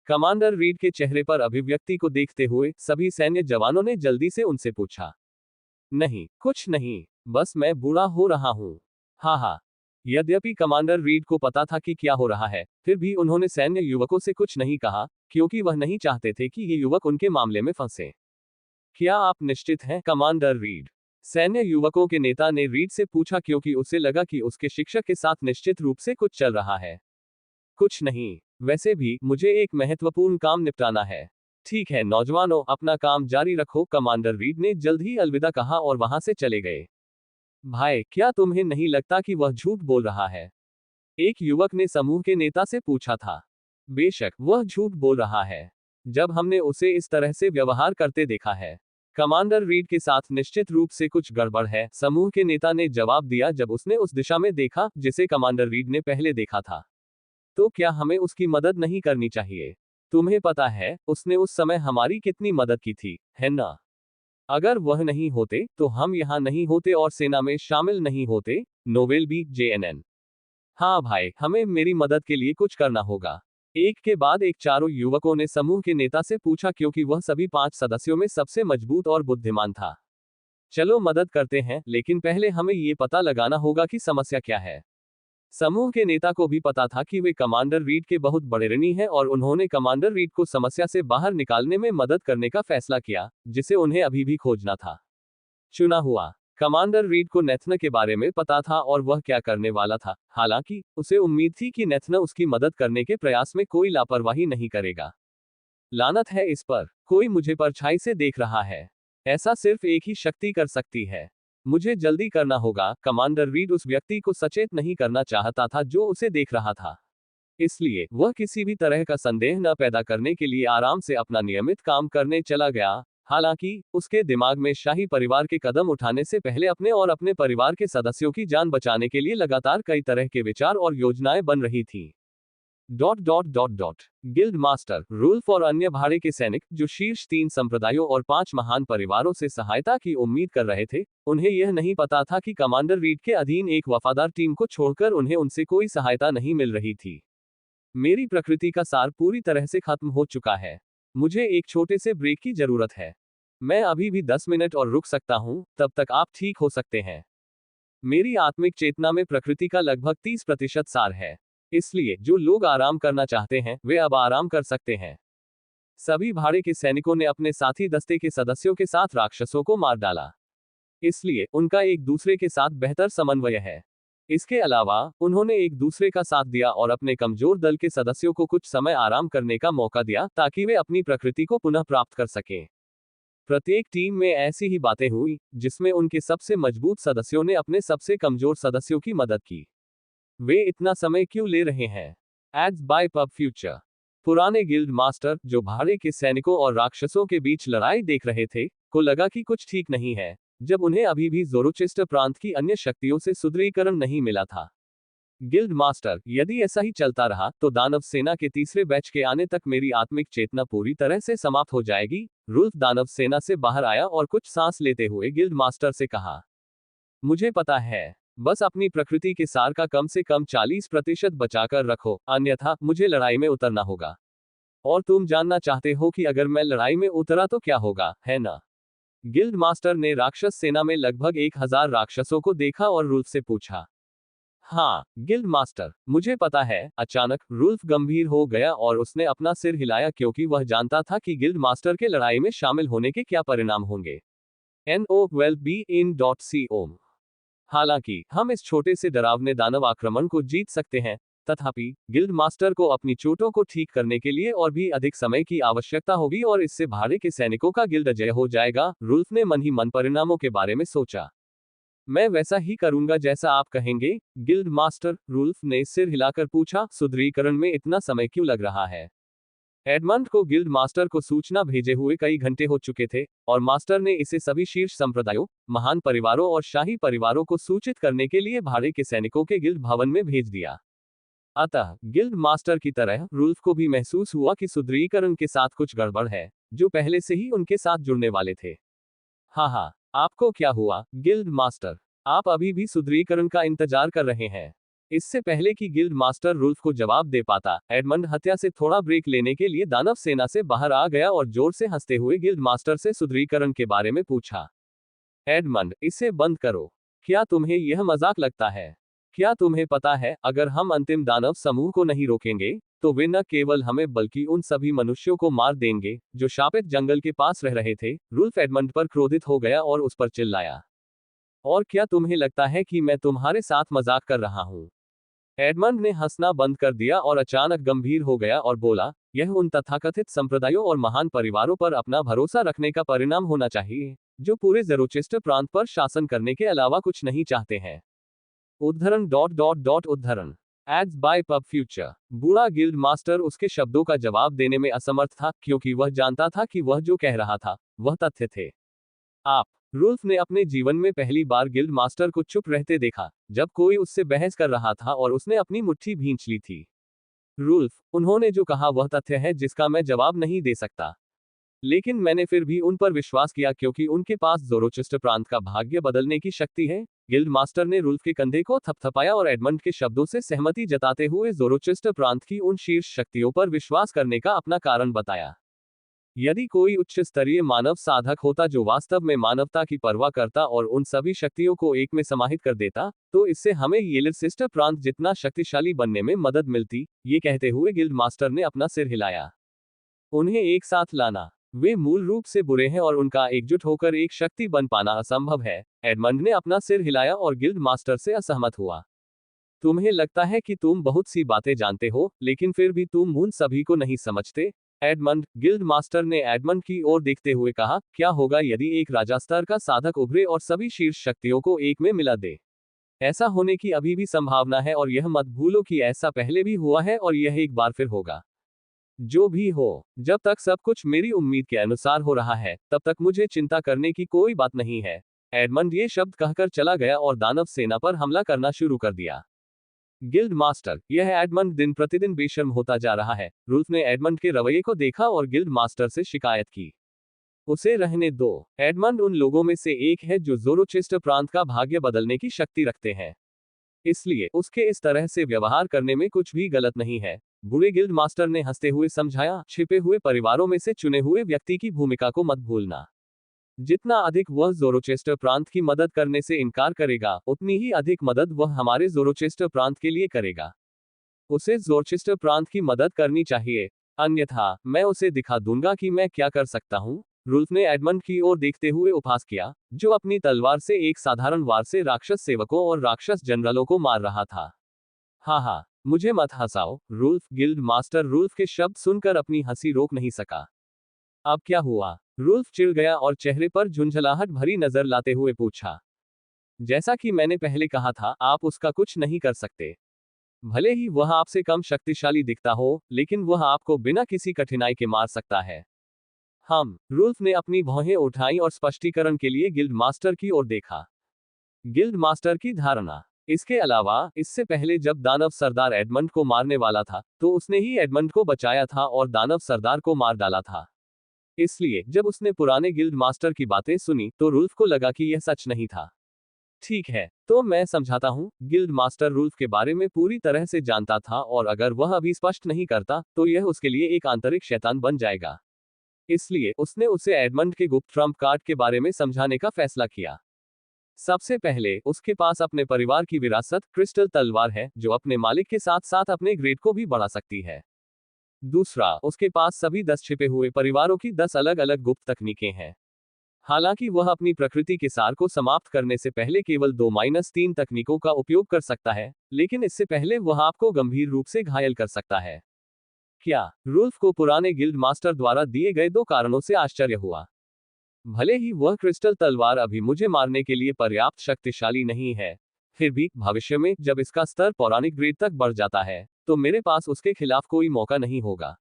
कमांडर रीड के चेहरे पर अभिव्यक्ति को देखते हुए सभी सैन्य जवानों ने जल्दी से उनसे पूछा। नहीं, कुछ नहीं, बस मैं बूढ़ा हो रहा हूँ। हाँ हाँ। यद्यपि कमांडर रीड को पता था कि क्या हो रहा है, फिर भी उन्होंने सैन्य युवकों से कुछ नहीं कहा, क्योंकि वह नहीं चाहते थे कि ये युवक उनके मामले में फंसे। क्या आप निश्चित हैं कमांडर रीड? सैन्य युवकों के नेता ने रीड से पूछा क्योंकि उसे लगा कि उसके शिक्षक के साथ निश्चित रूप से कुछ चल रहा है। कुछ नहीं, वैसे भी मुझे एक महत्वपूर्ण काम निपटाना है। ठीक है नौजवानों, अपना काम जारी रखो, कमांडर रीड ने जल्द ही अलविदा कहा और वहां से चले गए। भाई, क्या तुम्हें नहीं लगता कि वह झूठ बोल रहा है? एक युवक ने समूह के नेता से पूछा था। बेशक वह झूठ बोल रहा है, जब हमने उसे इस तरह से व्यवहार करते देखा है। कमांडर रीड के साथ निश्चित रूप से कुछ गड़बड़ है, समूह के नेता ने जवाब दिया जब उसने उस दिशा में देखा जिसे कमांडर रीड ने पहले देखा था। तो क्या हमें उसकी मदद नहीं करनी चाहिए? तुम्हें पता है उसने उस समय हमारी कितनी मदद की थी, है ना? अगर वह नहीं होते तो हम यहाँ नहीं होते और सेना में शामिल नहीं होते। नोवेल बी जेएनएन। हाँ भाई, हमें मेरी मदद के लिए कुछ करना होगा। एक के बाद एक चारों युवकों ने समूह के नेता से पूछा क्योंकि वह सभी 5 सदस्यों में सबसे मजबूत और बुद्धिमान था। चलो मदद करते हैं, लेकिन पहले हमें ये पता लगाना होगा कि समस्या क्या है। समूह के नेता को भी पता था कि वे कमांडर रीड के बहुत बड़े ऋणी हैं और उन्होंने कमांडर रीड को समस्या से बाहर निकालने में मदद करने का फैसला किया, जिसे उन्हें अभी भी खोजना था। चुना हुआ। कमांडर रीड को नेथना के बारे में पता था और वह क्या करने वाला था, हालांकि उसे उम्मीद थी कि नेथना उसकी मदद करने के प्रयास में कोई लापरवाही नहीं करेगा। लानत है इस पर, कोई मुझे परछाई से देख रहा है। ऐसा सिर्फ एक ही शक्ति कर सकती है। मुझे जल्दी करना होगा। कमांडर रीड उस व्यक्ति को सचेत नहीं करना चाहता था जो उसे देख रहा था। इसलिए वह किसी भी तरह का संदेह न पैदा करने के लिए आराम से अपना नियमित काम करने चला गया। हालांकि उसके दिमाग में शाही परिवार के कदम उठाने से पहले अपने और अपने परिवार के सदस्यों की जान बचाने के लिए लगातार कई तरह के विचार और योजनाएं बन रही थी। गिल्ड मास्टर रूल्फ और अन्य भाड़े के सैनिक जो शीर्ष 3 संप्रदायों और 5 महान परिवारों से सहायता की उम्मीद कर रहे थे, उन्हें यह नहीं पता था कि कमांडर रीड के अधीन एक वफादार टीम को छोड़कर उन्हें उनसे कोई सहायता नहीं मिल रही थी। मेरी प्रकृति का सार पूरी तरह से खत्म हो चुका है। मुझे एक छोटे से ब्रेक की जरूरत है। मैं अभी भी 10 मिनट और रुक सकता हूं, तब तक आप ठीक हो सकते हैं। मेरी आत्मिक चेतना में प्रकृति का लगभग 30% सार है। इसलिए जो लोग आराम करना चाहते हैं वे अब आराम कर सकते हैं। सभी भाड़े के सैनिकों ने अपने साथी दस्ते के सदस्यों के साथ राक्षसों को मार डाला। इसलिए उनका एक दूसरे के साथ बेहतर समन्वय है। इसके अलावा उन्होंने एक दूसरे का साथ दिया और अपने कमजोर दल के सदस्यों को कुछ समय आराम करने का मौका दिया ताकि वे अपनी प्रकृति को पुनः प्राप्त कर सकें। प्रत्येक टीम में ऐसी ही बातें हुई जिसमें उनके सबसे मजबूत सदस्यों ने अपने सबसे कमजोर सदस्यों की मदद की। वे इतना समय क्यों ले रहे हैं? Ads by pub future. पुराने गिल्ड मास्टर जो भाड़े के सैनिकों और राक्षसों के बीच लड़ाई देख रहे थे, को लगा कि कुछ ठीक नहीं है, जब उन्हें अभी भी ज़ोरोचेस्टर प्रांत की अन्य शक्तियों से सुदृढ़ीकरण नहीं मिला था। गिल्ड मास्टर, यदि ऐसा ही चलता रहा तो दानव सेना के तीसरे बैच के आने तक मेरी आत्मिक चेतना पूरी तरह से समाप्त हो जाएगी। रुल्फ दानव सेना से बाहर आया और कुछ सांस लेते हुए गिल्ड मास्टर से कहा, मुझे पता है, बस अपनी प्रकृति के सार का कम से कम 40% बचाकर रखो, अन्यथा मुझे लड़ाई में उतरना होगा। और तुम जानना चाहते हो कि अगर मैं लड़ाई में उतरा तो क्या होगा, है ना? गिल्ड मास्टर ने राक्षस सेना में लगभग 1000 राक्षसों को देखा और रुल्फ से पूछा। हाँ, गिल्ड मास्टर, मुझे पता है। अचानक रुल्फ गंभीर हो गया और उसने अपना सिर हिलाया क्योंकि वह जानता था कि गिल्ड मास्टर के लड़ाई में शामिल होने के क्या परिणाम होंगे। NO12BIN.com। हालांकि हम इस छोटे से डरावने दानव आक्रमण को जीत सकते हैं, तथापि गिल्ड मास्टर को अपनी चोटों को ठीक करने के लिए और भी अधिक समय की आवश्यकता होगी और इससे भाड़े के सैनिकों का गिल्ड अजय हो जाएगा। रुल्फ ने मन ही मन परिणामों के बारे में सोचा। मैं वैसा ही करूंगा जैसा आप कहेंगे, गिल्ड मास्टर, रुल्फ ने सिर हिलाकर पूछा। सुदृढ़ीकरण में इतना समय क्यों लग रहा है? एडमंड को गिल्ड मास्टर को सूचना भेजे हुए कई घंटे हो चुके थे और मास्टर ने इसे सभी शीर्ष संप्रदायों, महान परिवारों और शाही परिवारों को सूचित करने के लिए भाड़े के सैनिकों के गिल्ड भवन में भेज दिया। अतः गिल्ड मास्टर की तरह रुल्फ को भी महसूस हुआ कि सुदृढ़ीकरण के साथ कुछ गड़बड़ है, जो पहले से ही उनके साथ जुड़ने वाले थे। हाँ, आपको क्या हुआ, गिल्ड मास्टर? आप अभी भी सुदृढ़ीकरण का इंतजार कर रहे हैं? इससे पहले कि गिल्ड मास्टर रुल्फ को जवाब दे पाता, एडमंड हत्या से थोड़ा ब्रेक लेने के लिए दानव सेना से बाहर आ गया और जोर से हंसते हुए गिल्ड मास्टर से सुदृढ़ीकरण के बारे में पूछा। एडमंड, इसे बंद करो। क्या तुम्हें यह मजाक लगता है? क्या तुम्हें पता है, अगर हम अंतिम दानव समूह को नहीं रोकेंगे, तो वे न केवल हमें बल्कि उन सभी मनुष्यों को मार देंगे जो शापित जंगल के पास रह रहे थे। रुल्फ एडमंड पर क्रोधित हो गया और उस पर चिल्लाया। और क्या तुम्हें लगता है कि मैं तुम्हारे साथ मजाक कर रहा हूं? एडमंड ने हंसना बंद कर दिया और अचानक गंभीर हो गया और बोला, यह उन तथाकथित संप्रदायों और महान परिवारों पर अपना भरोसा रखने का परिणाम होना चाहिए, जो पूरे ज़ेरोचेस्टर प्रांत पर शासन करने के अलावा कुछ नहीं चाहते हैं। उद्धरण एड्स बाय पब फ्यूचर। बूढ़ा गिल्ड मास्टर उसके शब्दों का जवाब देने में असमर्थ था, क्योंकि वह जानता था कि वह जो कह रहा था वह तथ्य थे। आप रुल्फ ने अपने जीवन में पहली बार गिल्ड मास्टर को चुप रहते देखा, जब कोई उससे बहस कर रहा था और उसने अपनी मुट्ठी भींच ली थी। रुल्फ, उन्होंने जो कहा वह तथ्य है जिसका मैं जवाब नहीं दे सकता, लेकिन मैंने फिर भी उन पर विश्वास किया क्योंकि उनके पास ज़ोरोचेस्टर प्रांत का भाग्य बदलने की शक्ति है। गिल्ड मास्टर ने रुल्फ के कंधे को थपथपाया और एडमंड के शब्दों से सहमति जताते हुए ज़ोरोचेस्टर प्रांत की उन शीर्ष शक्तियों पर विश्वास करने का अपना कारण बताया। यदि कोई उच्च स्तरीय मानव साधक होता जो वास्तव में मानवता की परवाह करता और उन सभी शक्तियों को एक में समाहित कर देता, तो इससे हमें येलिसिस्टर प्रांत जितना शक्तिशाली बनने में मदद मिलती। ये कहते हुए गिल्ड मास्टर ने अपना सिर हिलाया। उन्हें एक साथ लाना, वे मूल रूप से बुरे हैं और उनका एकजुट होकर एक शक्ति बन पाना असंभव है। एडमंड ने अपना सिर हिलाया और गिल्ड मास्टर से असहमत हुआ। तुम्हें लगता है कि तुम बहुत सी बातें जानते हो, लेकिन फिर भी तुम उन सभी को नहीं समझते। एडमंड, गिल्ड मास्टर ने एडमंड की ओर देखते हुए कहा, क्या होगा यदि एक राजा स्तर का साधक उभरे और सभी शीर्ष शक्तियों को एक में मिला दे? ऐसा होने की अभी भी संभावना है और यह मत भूलो कि ऐसा पहले भी हुआ है और यह एक बार फिर होगा। जो भी हो, जब तक सब कुछ मेरी उम्मीद के अनुसार हो रहा है, तब तक मुझे चिंता करने की कोई बात नहीं है। एडमंड ये शब्द कहकर चला गया और दानव सेना पर हमला करना शुरू कर दिया। गिल्ड मास्टर, यह एडमंड दिन प्रतिदिन बेशर्म होता जा रहा है। रुल्फ ने एडमंड के रवैये को देखा और गिल्ड मास्टर से शिकायत की। उसे रहने दो। एडमंड उन लोगों में से एक है जो ज़ोरोचेस्टर प्रांत का भाग्य बदलने की शक्ति रखते हैं, इसलिए उसके इस तरह से व्यवहार करने में कुछ भी गलत नहीं है। बूढ़े गिल्ड मास्टर ने हंसते हुए समझाया, छिपे हुए परिवारों में से चुने हुए व्यक्ति की भूमिका को मत भूलना। जितना अधिक वह ज़ोरोचेस्टर प्रांत की मदद करने से इनकार करेगा, उतनी ही अधिक मदद वह हमारे ज़ोरोचेस्टर प्रांत के लिए करेगा। उसे ज़ोरोचेस्टर प्रांत की मदद करनी चाहिए, अन्यथा मैं उसे दिखा दूंगा कि मैं क्या कर सकता हूँ। रुल्फ ने एडमंड की ओर देखते हुए उपहास किया, जो अपनी तलवार से एक साधारण वार से राक्षस सेवकों और राक्षस जनरलों को मार रहा था। हाँ, मुझे मत हंसाओ, रुल्फ। गिल्ड मास्टर रुल्फ के शब्द सुनकर अपनी हंसी रोक नहीं सका। अब क्या हुआ? रुल्फ चिढ़ गया और चेहरे पर झुंझलाहट भरी नजर लाते हुए पूछा। जैसा कि मैंने पहले कहा था, आप उसका कुछ नहीं कर सकते। भले ही वह आपसे कम शक्तिशाली दिखता हो, लेकिन वह आपको बिना किसी कठिनाई के मार सकता है। रुल्फ ने अपनी भौहें उठाई और स्पष्टीकरण के लिए गिल्ड मास्टर की ओर देखा। गिल्ड मास्टर की धारणा, इसके अलावा इससे पहले जब दानव सरदार एडमंड को मारने वाला था तो उसने ही एडमंड को बचाया था और दानव सरदार को मार डाला था। इसलिए जब उसने पुराने गिल्ड मास्टर की बातें सुनी तो रुल्फ को लगा कि यह सच नहीं था। ठीक है, तो मैं समझाता हूँ। गिल्ड मास्टर रुल्फ के बारे में पूरी तरह से जानता था और अगर वह अभी स्पष्ट नहीं करता तो यह उसके लिए एक आंतरिक शैतान बन जाएगा। इसलिए उसने उसे एडमंड के गुप्त ट्रम्प कार्ड के बारे में समझाने का फैसला किया। सबसे पहले उसके पास अपने परिवार की विरासत क्रिस्टल तलवार है जो अपने मालिक के साथ साथ अपने ग्रेड को भी बढ़ा सकती है। दूसरा, उसके पास सभी 10 छिपे हुए परिवारों की 10 अलग अलग गुप्त तकनीकें हैं। हालांकि वह अपनी प्रकृति के सार को समाप्त करने से पहले केवल 2-3 तकनीकों का उपयोग कर सकता है, लेकिन इससे पहले वह आपको गंभीर रूप से घायल कर सकता है। क्या रुल्फ को पुराने गिल्ड मास्टर द्वारा दिए गए 2 कारणों से आश्चर्य हुआ। भले ही वह क्रिस्टल तलवार अभी मुझे मारने के लिए पर्याप्त शक्तिशाली नहीं है, फिर भी भविष्य में जब इसका स्तर पौराणिक ग्रेड तक बढ़ जाता है तो मेरे पास उसके खिलाफ कोई मौका नहीं होगा।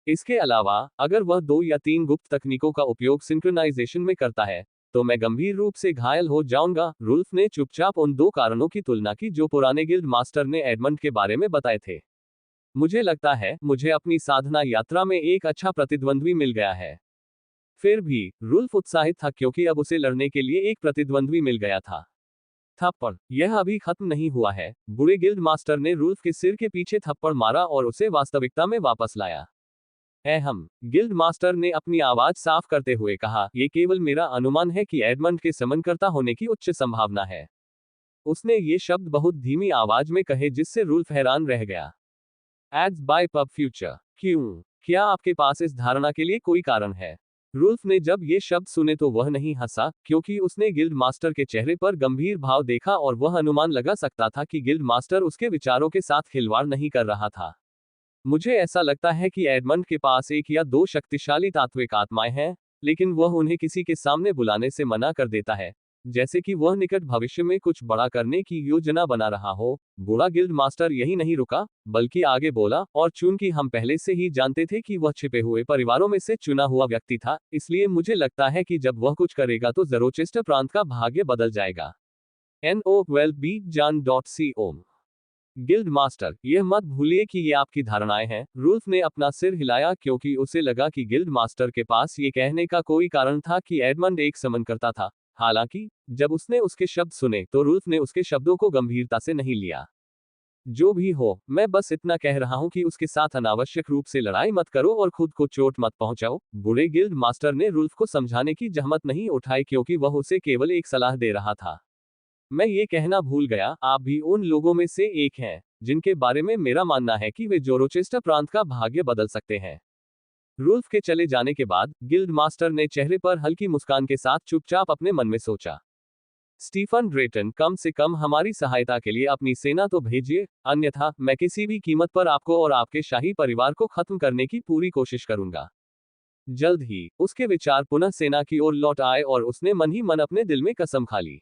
इसके अलावा अगर वह 2 या 3 गुप्त तकनीकों का उपयोग सिंक्रोनाइजेशन में करता है तो मैं गंभीर रूप से घायल हो जाऊंगा। रुल्फ ने चुपचाप उन 2 कारणों की तुलना की जो पुराने गिल्ड मास्टर ने एडमंड के बारे में बताए थे। मुझे लगता है मुझे अपनी साधना यात्रा में एक अच्छा प्रतिद्वंद्वी मिल गया है। फिर भी रुल्फ उत्साहित था क्योंकि अब उसे लड़ने के लिए एक प्रतिद्वंद्वी मिल गया था। थप्पड़, यह अभी खत्म नहीं हुआ है। बुरे गिल्ड मास्टर ने रुल्फ के सिर के पीछे थप्पड़ मारा और उसे वास्तविकता में वापस लाया। हम गिल्ड मास्टर ने अपनी आवाज साफ करते हुए कहा, यह केवल मेरा अनुमान है कि एडमंड के समनकर्ता होने की उच्च संभावना है। उसने ये शब्द बहुत धीमी आवाज में कहे जिससे रुल्फ हैरान रह गया। Ads by pub future. क्यों? क्या आपके पास इस धारणा के लिए कोई कारण है? रुल्फ ने जब ये शब्द सुने तो वह नहीं हंसा क्योंकि उसने गिल्ड मास्टर के चेहरे पर गंभीर भाव देखा और वह अनुमान लगा सकता था कि गिल्ड मास्टर उसके विचारों के साथ खिलवाड़ नहीं कर रहा था। मुझे ऐसा लगता है कि एडमंड के पास 1 या 2 शक्तिशाली तात्विक आत्माएं हैं, लेकिन वह उन्हें किसी के सामने बुलाने से मना कर देता है, जैसे कि वह निकट भविष्य में कुछ बड़ा करने की योजना बना रहा हो। बूढ़ा गिल्ड मास्टर यही नहीं रुका, बल्कि आगे बोला, और चूंकि हम पहले से ही जानते थे कि वह छिपे हुए परिवारों में से चुना हुआ व्यक्ति था, इसलिए मुझे लगता है कि जब वह कुछ करेगा तो ज़रोचेस्टर प्रांत का भाग्य बदल जाएगा। NOWELLBJAN.com। गिल्ड मास्टर, यह मत भूलिए कि ये आपकी धारणाएं हैं। रुल्फ ने अपना सिर हिलाया क्योंकि उसे लगा कि गिल्ड मास्टर के पास ये कहने का कोई कारण था कि एडमंड एक समनकर्ता था। हालांकि जब उसने उसके शब्द सुने तो रुल्फ ने उसके शब्दों को गंभीरता से नहीं लिया। जो भी हो, मैं बस इतना कह रहा हूं कि उसके साथ अनावश्यक रूप से लड़ाई मत करो और खुद को चोट मत पहुंचाओ। बूढ़े गिल्ड मास्टर ने रुल्फ को समझाने की जहमत नहीं उठाई क्योंकि वह उसे केवल एक सलाह दे रहा था। मैं ये कहना भूल गया, आप भी उन लोगों में से एक हैं जिनके बारे में मेरा मानना है कि वे ज़ोरोचेस्टर प्रांत का भाग्य बदल सकते हैं। रुल्फ के चले जाने के बाद गिल्ड मास्टर ने चेहरे पर हल्की मुस्कान के साथ चुपचाप अपने मन में सोचा, स्टीफन ड्रेटन, कम से कम हमारी सहायता के लिए अपनी सेना तो भेजिए, अन्यथा मैं किसी भी कीमत पर आपको और आपके शाही परिवार को खत्म करने की पूरी कोशिश करूंगा। जल्द ही उसके विचार पुनः सेना की ओर लौट आए और उसने मन ही मन अपने दिल में कसम खा ली।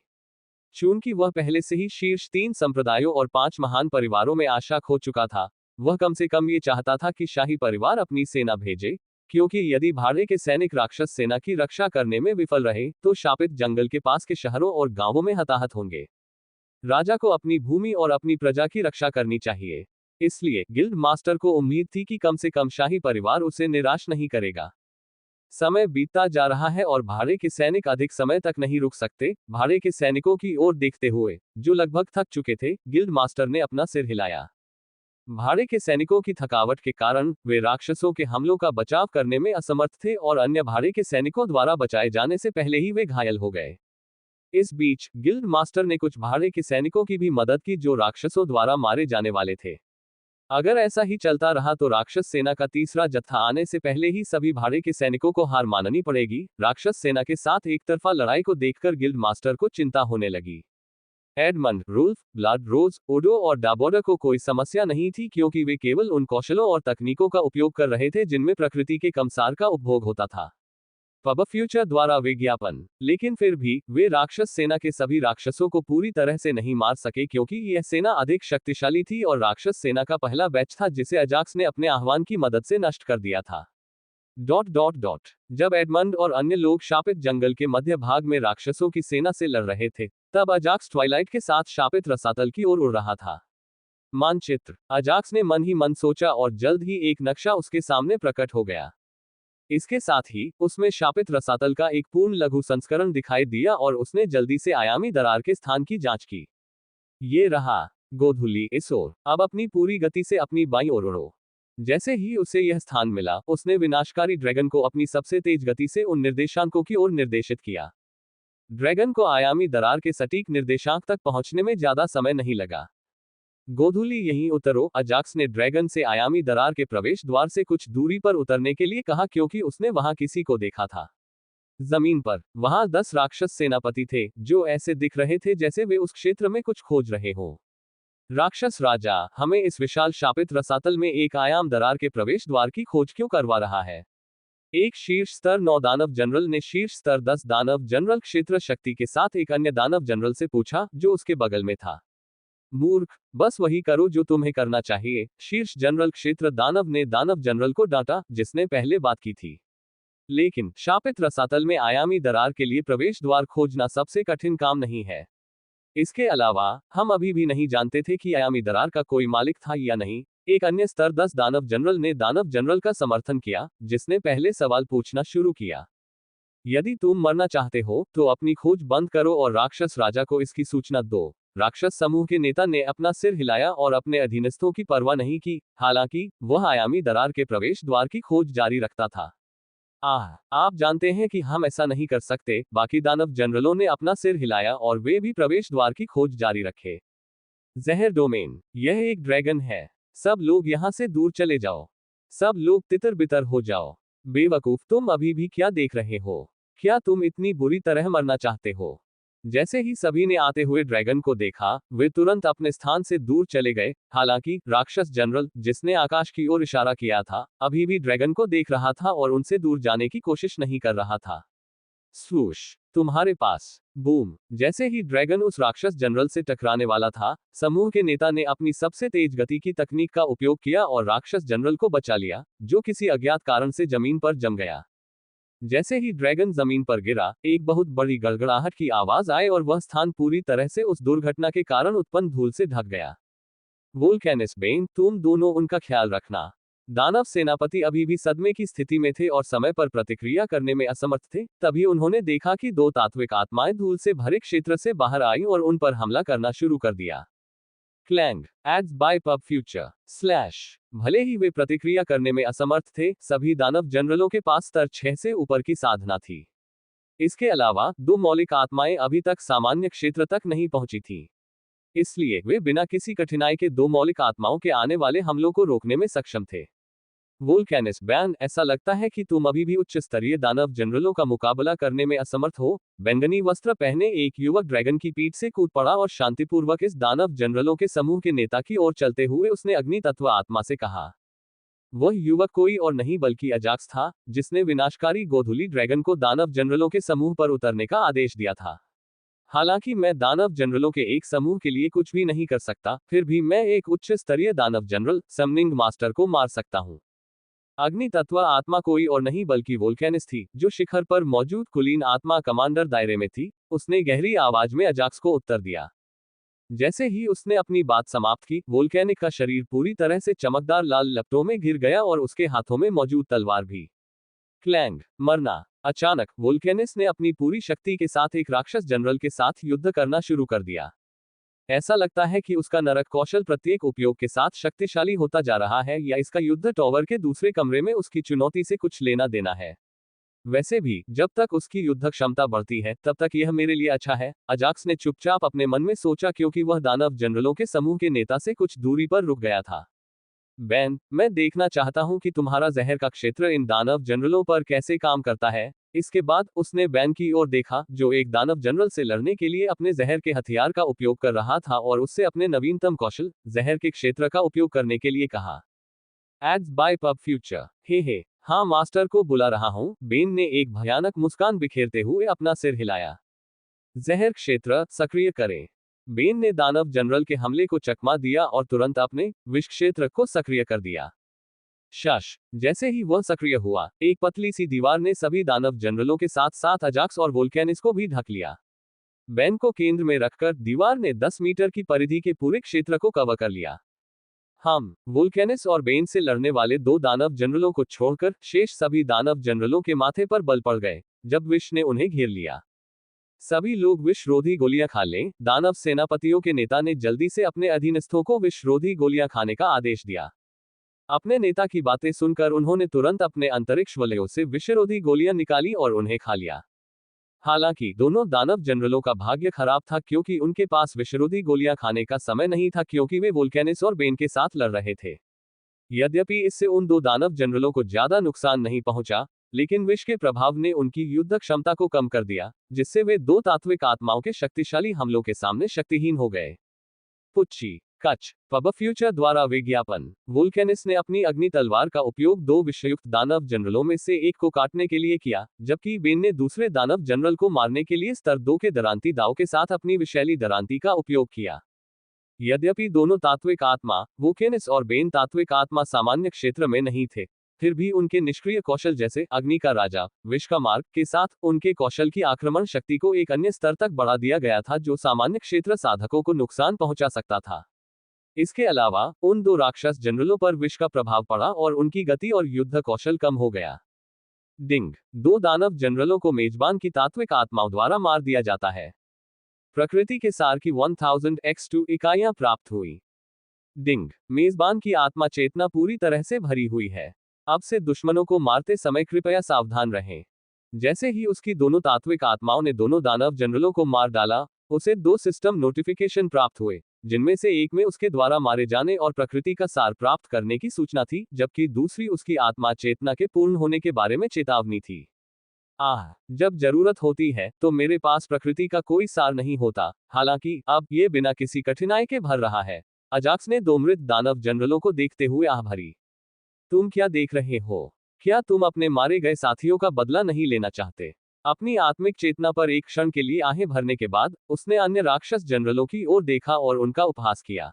चूंकि वह पहले से ही शीर्ष 3 संप्रदायों और 5 महान परिवारों में आशा खो चुका था, वह कम से कम ये चाहता था कि शाही परिवार अपनी सेना भेजे, क्योंकि यदि भाड़े के सैनिक राक्षस सेना की रक्षा करने में विफल रहे तो शापित जंगल के पास के शहरों और गांवों में हताहत होंगे। राजा को अपनी भूमि और अपनी प्रजा की रक्षा करनी चाहिए। इसलिए गिल्ड मास्टर को उम्मीद थी कि कम से कम शाही परिवार उसे निराश नहीं करेगा। समय बीतता जा रहा है और भाड़े के सैनिक अधिक समय तक नहीं रुक सकते। भाड़े के सैनिकों की ओर देखते हुए, जो लगभग थक चुके थे, गिल्ड मास्टर ने अपना सिर हिलाया। भाड़े के सैनिकों की थकावट के कारण वे राक्षसों के हमलों का बचाव करने में असमर्थ थे और अन्य भाड़े के सैनिकों द्वारा बचाए जाने से पहले ही वे घायल हो गए। इस बीच गिल्ड मास्टर ने कुछ भाड़े के सैनिकों की भी मदद की जो राक्षसों द्वारा मारे जाने वाले थे। अगर ऐसा ही चलता रहा तो राक्षस सेना का तीसरा जत्था आने से पहले ही सभी भाड़े के सैनिकों को हार माननी पड़ेगी। राक्षस सेना के साथ एक तरफा लड़ाई को देखकर गिल्ड मास्टर को चिंता होने लगी। एडमंड, रुल्फ, ब्लड रोज, ओडो और डाबोडा को कोई समस्या नहीं थी क्योंकि वे केवल उन कौशलों और तकनीकों का उपयोग कर रहे थे जिनमें प्रकृति के कमसार का उपभोग होता था। पब फ्यूचर द्वारा विज्ञापन। लेकिन फिर भी वे राक्षस सेना के सभी राक्षसों को पूरी तरह से नहीं मार सके क्योंकि यह सेना अधिक शक्तिशाली थी और राक्षस सेना का पहला बैच था जिसे अजाक्स ने अपने आह्वान की मदद से नष्ट कर दिया था। जब एडमंड और अन्य लोग शापित जंगल के मध्य भाग में राक्षसों की सेना से लड़ रहे थे, तब अजाक्स ट्वाइलाइट के साथ शापित रसातल की ओर उड़ रहा था। मानचित्र। अजाक्स ने मन ही मन सोचा और जल्द ही एक नक्शा उसके सामने प्रकट हो गया। इसके साथ ही उसमें शापित रसातल का एक पूर्ण लघु संस्करण दिखाई दिया और उसने जल्दी से आयामी दरार के स्थान की जांच की। ये रहा। गोधुली इस ओर। अब अपनी पूरी गति से अपनी बाईं ओर उड़ो। जैसे ही उसे यह स्थान मिला, उसने विनाशकारी ड्रैगन को अपनी सबसे तेज गति से उन निर्देशांकों की ओर निर्देशित किया। ड्रैगन को आयामी दरार के सटीक निर्देशांक तक पहुंचने में ज्यादा समय नहीं लगा। गोधुली यहीं उतरो, अजाक्स ने ड्रैगन से आयामी दरार के प्रवेश द्वार से कुछ दूरी पर उतरने के लिए कहा क्योंकि उसने वहां किसी को देखा था। जमीन पर वहां 10 राक्षस सेनापति थे जो ऐसे दिख रहे थे जैसे वे उस क्षेत्र में कुछ खोज रहे हों। राक्षस राजा, हमें इस विशाल शापित रसातल में एक आयाम दरार के प्रवेश द्वार की खोज क्यों करवा रहा है? एक शीर्ष स्तर 9 दानव जनरल ने शीर्ष स्तर 10 दानव जनरल क्षेत्र शक्ति के साथ एक अन्य दानव जनरल से पूछा जो उसके बगल में था। मूर्ख, बस वही करो जो तुम्हें करना चाहिए, शीर्ष जनरल क्षेत्र दानव ने दानव जनरल को डांटा जिसने पहले बात की थी। लेकिन शापित रसातल में आयामी दरार के लिए प्रवेश द्वार खोजना सबसे कठिन काम नहीं है। इसके अलावा हम अभी भी नहीं जानते थे कि आयामी दरार का कोई मालिक था या नहीं। एक अन्य स्तर 10 दानव जनरल ने दानव जनरल का समर्थन किया जिसने पहले सवाल पूछना शुरू किया। यदि तुम मरना चाहते हो तो अपनी खोज बंद करो और राक्षस राजा को इसकी सूचना दो। राक्षस समूह के नेता ने अपना सिर हिलाया और अपने अधीनस्थों की परवाह नहीं की, हालांकि वह आयामी दरार के प्रवेश द्वार की खोज जारी रखता था। आप जानते हैं कि हम ऐसा नहीं कर सकते। बाकी दानव जनरलों ने अपना सिर हिलाया और वे भी प्रवेश द्वार की खोज जारी रखे। जहर डोमेन, यह एक ड्रैगन है। सब लोग यहां से दूर चले जाओ। सब लोग तितर बितर हो जाओ। बेवकूफ, तुम अभी भी क्या देख रहे हो? क्या तुम इतनी बुरी तरह मरना चाहते हो? जैसे ही सभी ने आते हुए ड्रैगन को देखा, वे तुरंत अपने स्थान से दूर चले गए। हालांकि राक्षस जनरल, जिसने आकाश की ओर इशारा किया था, अभी भी ड्रैगन को देख रहा था और उनसे दूर जाने की कोशिश नहीं कर रहा था। स्वूश, तुम्हारे पास। बूम, जैसे ही ड्रैगन उस राक्षस जनरल से टकराने वाला था, समूह के नेता ने अपनी सबसे तेज गति की तकनीक का उपयोग किया और राक्षस जनरल को बचा लिया, जो किसी अज्ञात कारण से जमीन पर जम गया। जैसे ही ड्रैगन जमीन पर गिरा, एक बहुत बड़ी गड़गड़ाहट की आवाज आई और वह स्थान पूरी तरह से उस दुर्घटना के कारण उत्पन्न धूल से ढक गया। वोल्केनिस बेन, तुम दोनों उनका ख्याल रखना। दानव सेनापति अभी भी सदमे की स्थिति में थे और समय पर प्रतिक्रिया करने में असमर्थ थे। तभी उन्होंने देखा कि 2 तात्विक आत्माएं धूल से भरे क्षेत्र से बाहर आई और उन पर हमला करना शुरू कर दिया। Clang ads by pub future slash. भले ही वे प्रतिक्रिया करने में असमर्थ थे, सभी दानव जनरलों के पास स्तर 6 से ऊपर की साधना थी। इसके अलावा 2 मौलिक आत्माएं अभी तक सामान्य क्षेत्र तक नहीं पहुंची थीं। इसलिए वे बिना किसी कठिनाई के 2 मौलिक आत्माओं के आने वाले हमलों को रोकने में सक्षम थे। वोल्केनिस बैन, ऐसा लगता है कि तुम अभी भी उच्च स्तरीय दानव जनरलों का मुकाबला करने में असमर्थ हो। बैंगनी वस्त्र पहने एक युवक ड्रैगन की पीठ से कूद पड़ा और शांतिपूर्वक इस दानव जनरलों के समूह के नेता की ओर चलते हुए उसने अग्नि तत्व आत्मा से कहा। वह युवक कोई और नहीं बल्कि अजाक्स था, जिसने विनाशकारी गोधुली ड्रैगन को दानव जनरलों के समूह पर उतरने का आदेश दिया था। हालांकि मैं दानव जनरलों के एक समूह के लिए कुछ भी नहीं कर सकता, फिर भी मैं एक उच्च स्तरीय दानव जनरल समनिंग मास्टर को मार सकता हूं। अग्नि तत्व आत्मा कोई और नहीं बल्कि वोल्केनिस थी, जो शिखर पर मौजूद कुलीन आत्मा कमांडर दायरे में थी। उसने गहरी आवाज में अजाक्स को उत्तर दिया। जैसे ही उसने अपनी बात समाप्त की, वोल्केनिक का शरीर पूरी तरह से चमकदार लाल लपटों में घिर गया और उसके हाथों में मौजूद तलवार भी। क्लैंग मरना। अचानक वोल्केनिस ने अपनी पूरी शक्ति के साथ एक राक्षस जनरल के साथ युद्ध करना शुरू कर दिया। ऐसा लगता है कि उसका नरक कौशल प्रत्येक उपयोग के साथ शक्तिशाली होता जा रहा है, या इसका युद्ध टॉवर के दूसरे कमरे में उसकी चुनौती से कुछ लेना देना है। वैसे भी जब तक उसकी युद्ध क्षमता बढ़ती है, तब तक यह मेरे लिए अच्छा है, अजाक्स ने चुपचाप अपने मन में सोचा, क्योंकि वह दानव जनरलों के समूह के नेता से कुछ दूरी पर रुक गया था। बैन, मैं देखना चाहता हूं कि तुम्हारा जहर का क्षेत्र इन दानव जनरलों पर कैसे काम करता है। इसके बाद उसने बैन की ओर देखा, जो एक दानव जनरल से लड़ने के लिए अपने जहर के हथियार का उपयोग कर रहा था, और उससे अपने नवीनतम कौशल जहर के क्षेत्र का उपयोग करने के लिए कहा। Ads by pub future. हे, हाँ, मास्टर को बुला रहा हूं। बेन ने एक भयानक मुस्कान बिखेरते हुए अपना सिर हिलाया। जहर क्षेत्र सक्रिय करें। बेन ने दानव जनरल के हमले को चकमा दिया और तुरंत अपने विष क्षेत्र को सक्रिय कर दिया। शश जैसे ही वह सक्रिय हुआ, एक पतली सी दीवार ने सभी दानव जनरलों के साथ साथ अजाक्स और वोल्केनिस को भी ढक लिया। बैन को केंद्र में रखकर दीवार ने 10 मीटर की परिधि के पूरे क्षेत्र को कवर कर लिया। हम वोल्केनिस और बेन से लड़ने वाले 2 दानव जनरलों को छोड़कर शेष सभी दानव जनरलों के माथे पर बल पड़ गए जब विष ने उन्हें घेर लिया। सभी लोग विषरोधी गोलियां खा लें। दानव सेनापतियों के नेता ने जल्दी से अपने अधीनस्थों को विषरोधी गोलियां खाने का आदेश दिया। अपने नेता की बातें सुनकर उन्होंने तुरंत अपने अंतरिक्ष वलयों से विषरोधी गोलियां निकाली और उन्हें खा लिया। हालांकि दोनों दानव जनरलों का भाग्य खराब था क्योंकि उनके पास विषरोधी गोलियां खाने का समय नहीं था क्योंकि वे वोल्केनिस और बेन के साथ लड़ रहे थे। यद्यपि इससे उन 2 दानव जनरलों को ज्यादा नुकसान नहीं पहुंचा, लेकिन विष के प्रभाव ने उनकी युद्ध क्षमता को कम कर दिया, जिससे वे 2 तात्विक आत्माओं के शक्तिशाली हमलों के सामने शक्तिहीन हो गए। पुच्ची कच पब फ्यूचर द्वारा विज्ञापन। वोल्केनिस ने अपनी अग्नि तलवार का उपयोग 2 विषयुक्त दानव जनरलों में से एक को काटने के लिए किया, जबकि बेन ने दूसरे दानव जनरल को मारने के लिए स्तर 2 के दरांती दाव के साथ अपनी विषैली दरांती का उपयोग किया। यद्यपि दोनों तात्विक आत्मा, वोल्केनिस और बेन तात्विक आत्मा सामान्य क्षेत्र में नहीं थे, फिर भी उनके निष्क्रिय कौशल जैसे अग्नि का राजा, विष का मार्ग के साथ उनके कौशल की आक्रमण शक्ति को एक अन्य स्तर तक बढ़ा दिया गया था जो सामान्य क्षेत्र साधकों को नुकसान पहुंचा सकता था। इसके अलावा उन 2 राक्षस जनरलों पर विष का प्रभाव पड़ा और उनकी गति और युद्ध कौशल कम हो गया। डिंग 2 दानव जनरलों को मेजबान की तात्विक आत्माओं द्वारा मार दिया जाता है। प्रकृति के सार की 1000x2 इकाइयां प्राप्त हुई। डिंग मेजबान की आत्मा चेतना पूरी तरह से भरी हुई है। अब से दुश्मनों को मारते समय कृपया सावधान रहें। जैसे ही उसकी दोनों तात्विक आत्माओं ने दोनों दानव जनरलों को मार डाला, उसे 2 सिस्टम नोटिफिकेशन प्राप्त हुए, जिनमें से एक में उसके द्वारा मारे जाने और प्रकृति का सार प्राप्त करने की सूचना थी, जबकि दूसरी उसकी आत्मा चेतना के पूर्ण होने के बारे में चेतावनी थी। जब जरूरत होती है तो मेरे पास प्रकृति का कोई सार नहीं होता, हालांकि अब ये बिना किसी कठिनाई के भर रहा है। अजाक्स ने 2 मृत दानव जनरलों को देखते हुए आह भरी। तुम क्या देख रहे हो? क्या तुम अपने मारे गए साथियों का बदला नहीं लेना चाहते? अपनी आत्मिक चेतना पर एक क्षण के लिए आहें भरने के बाद उसने अन्य राक्षस जनरलों की ओर देखा और उनका उपहास किया।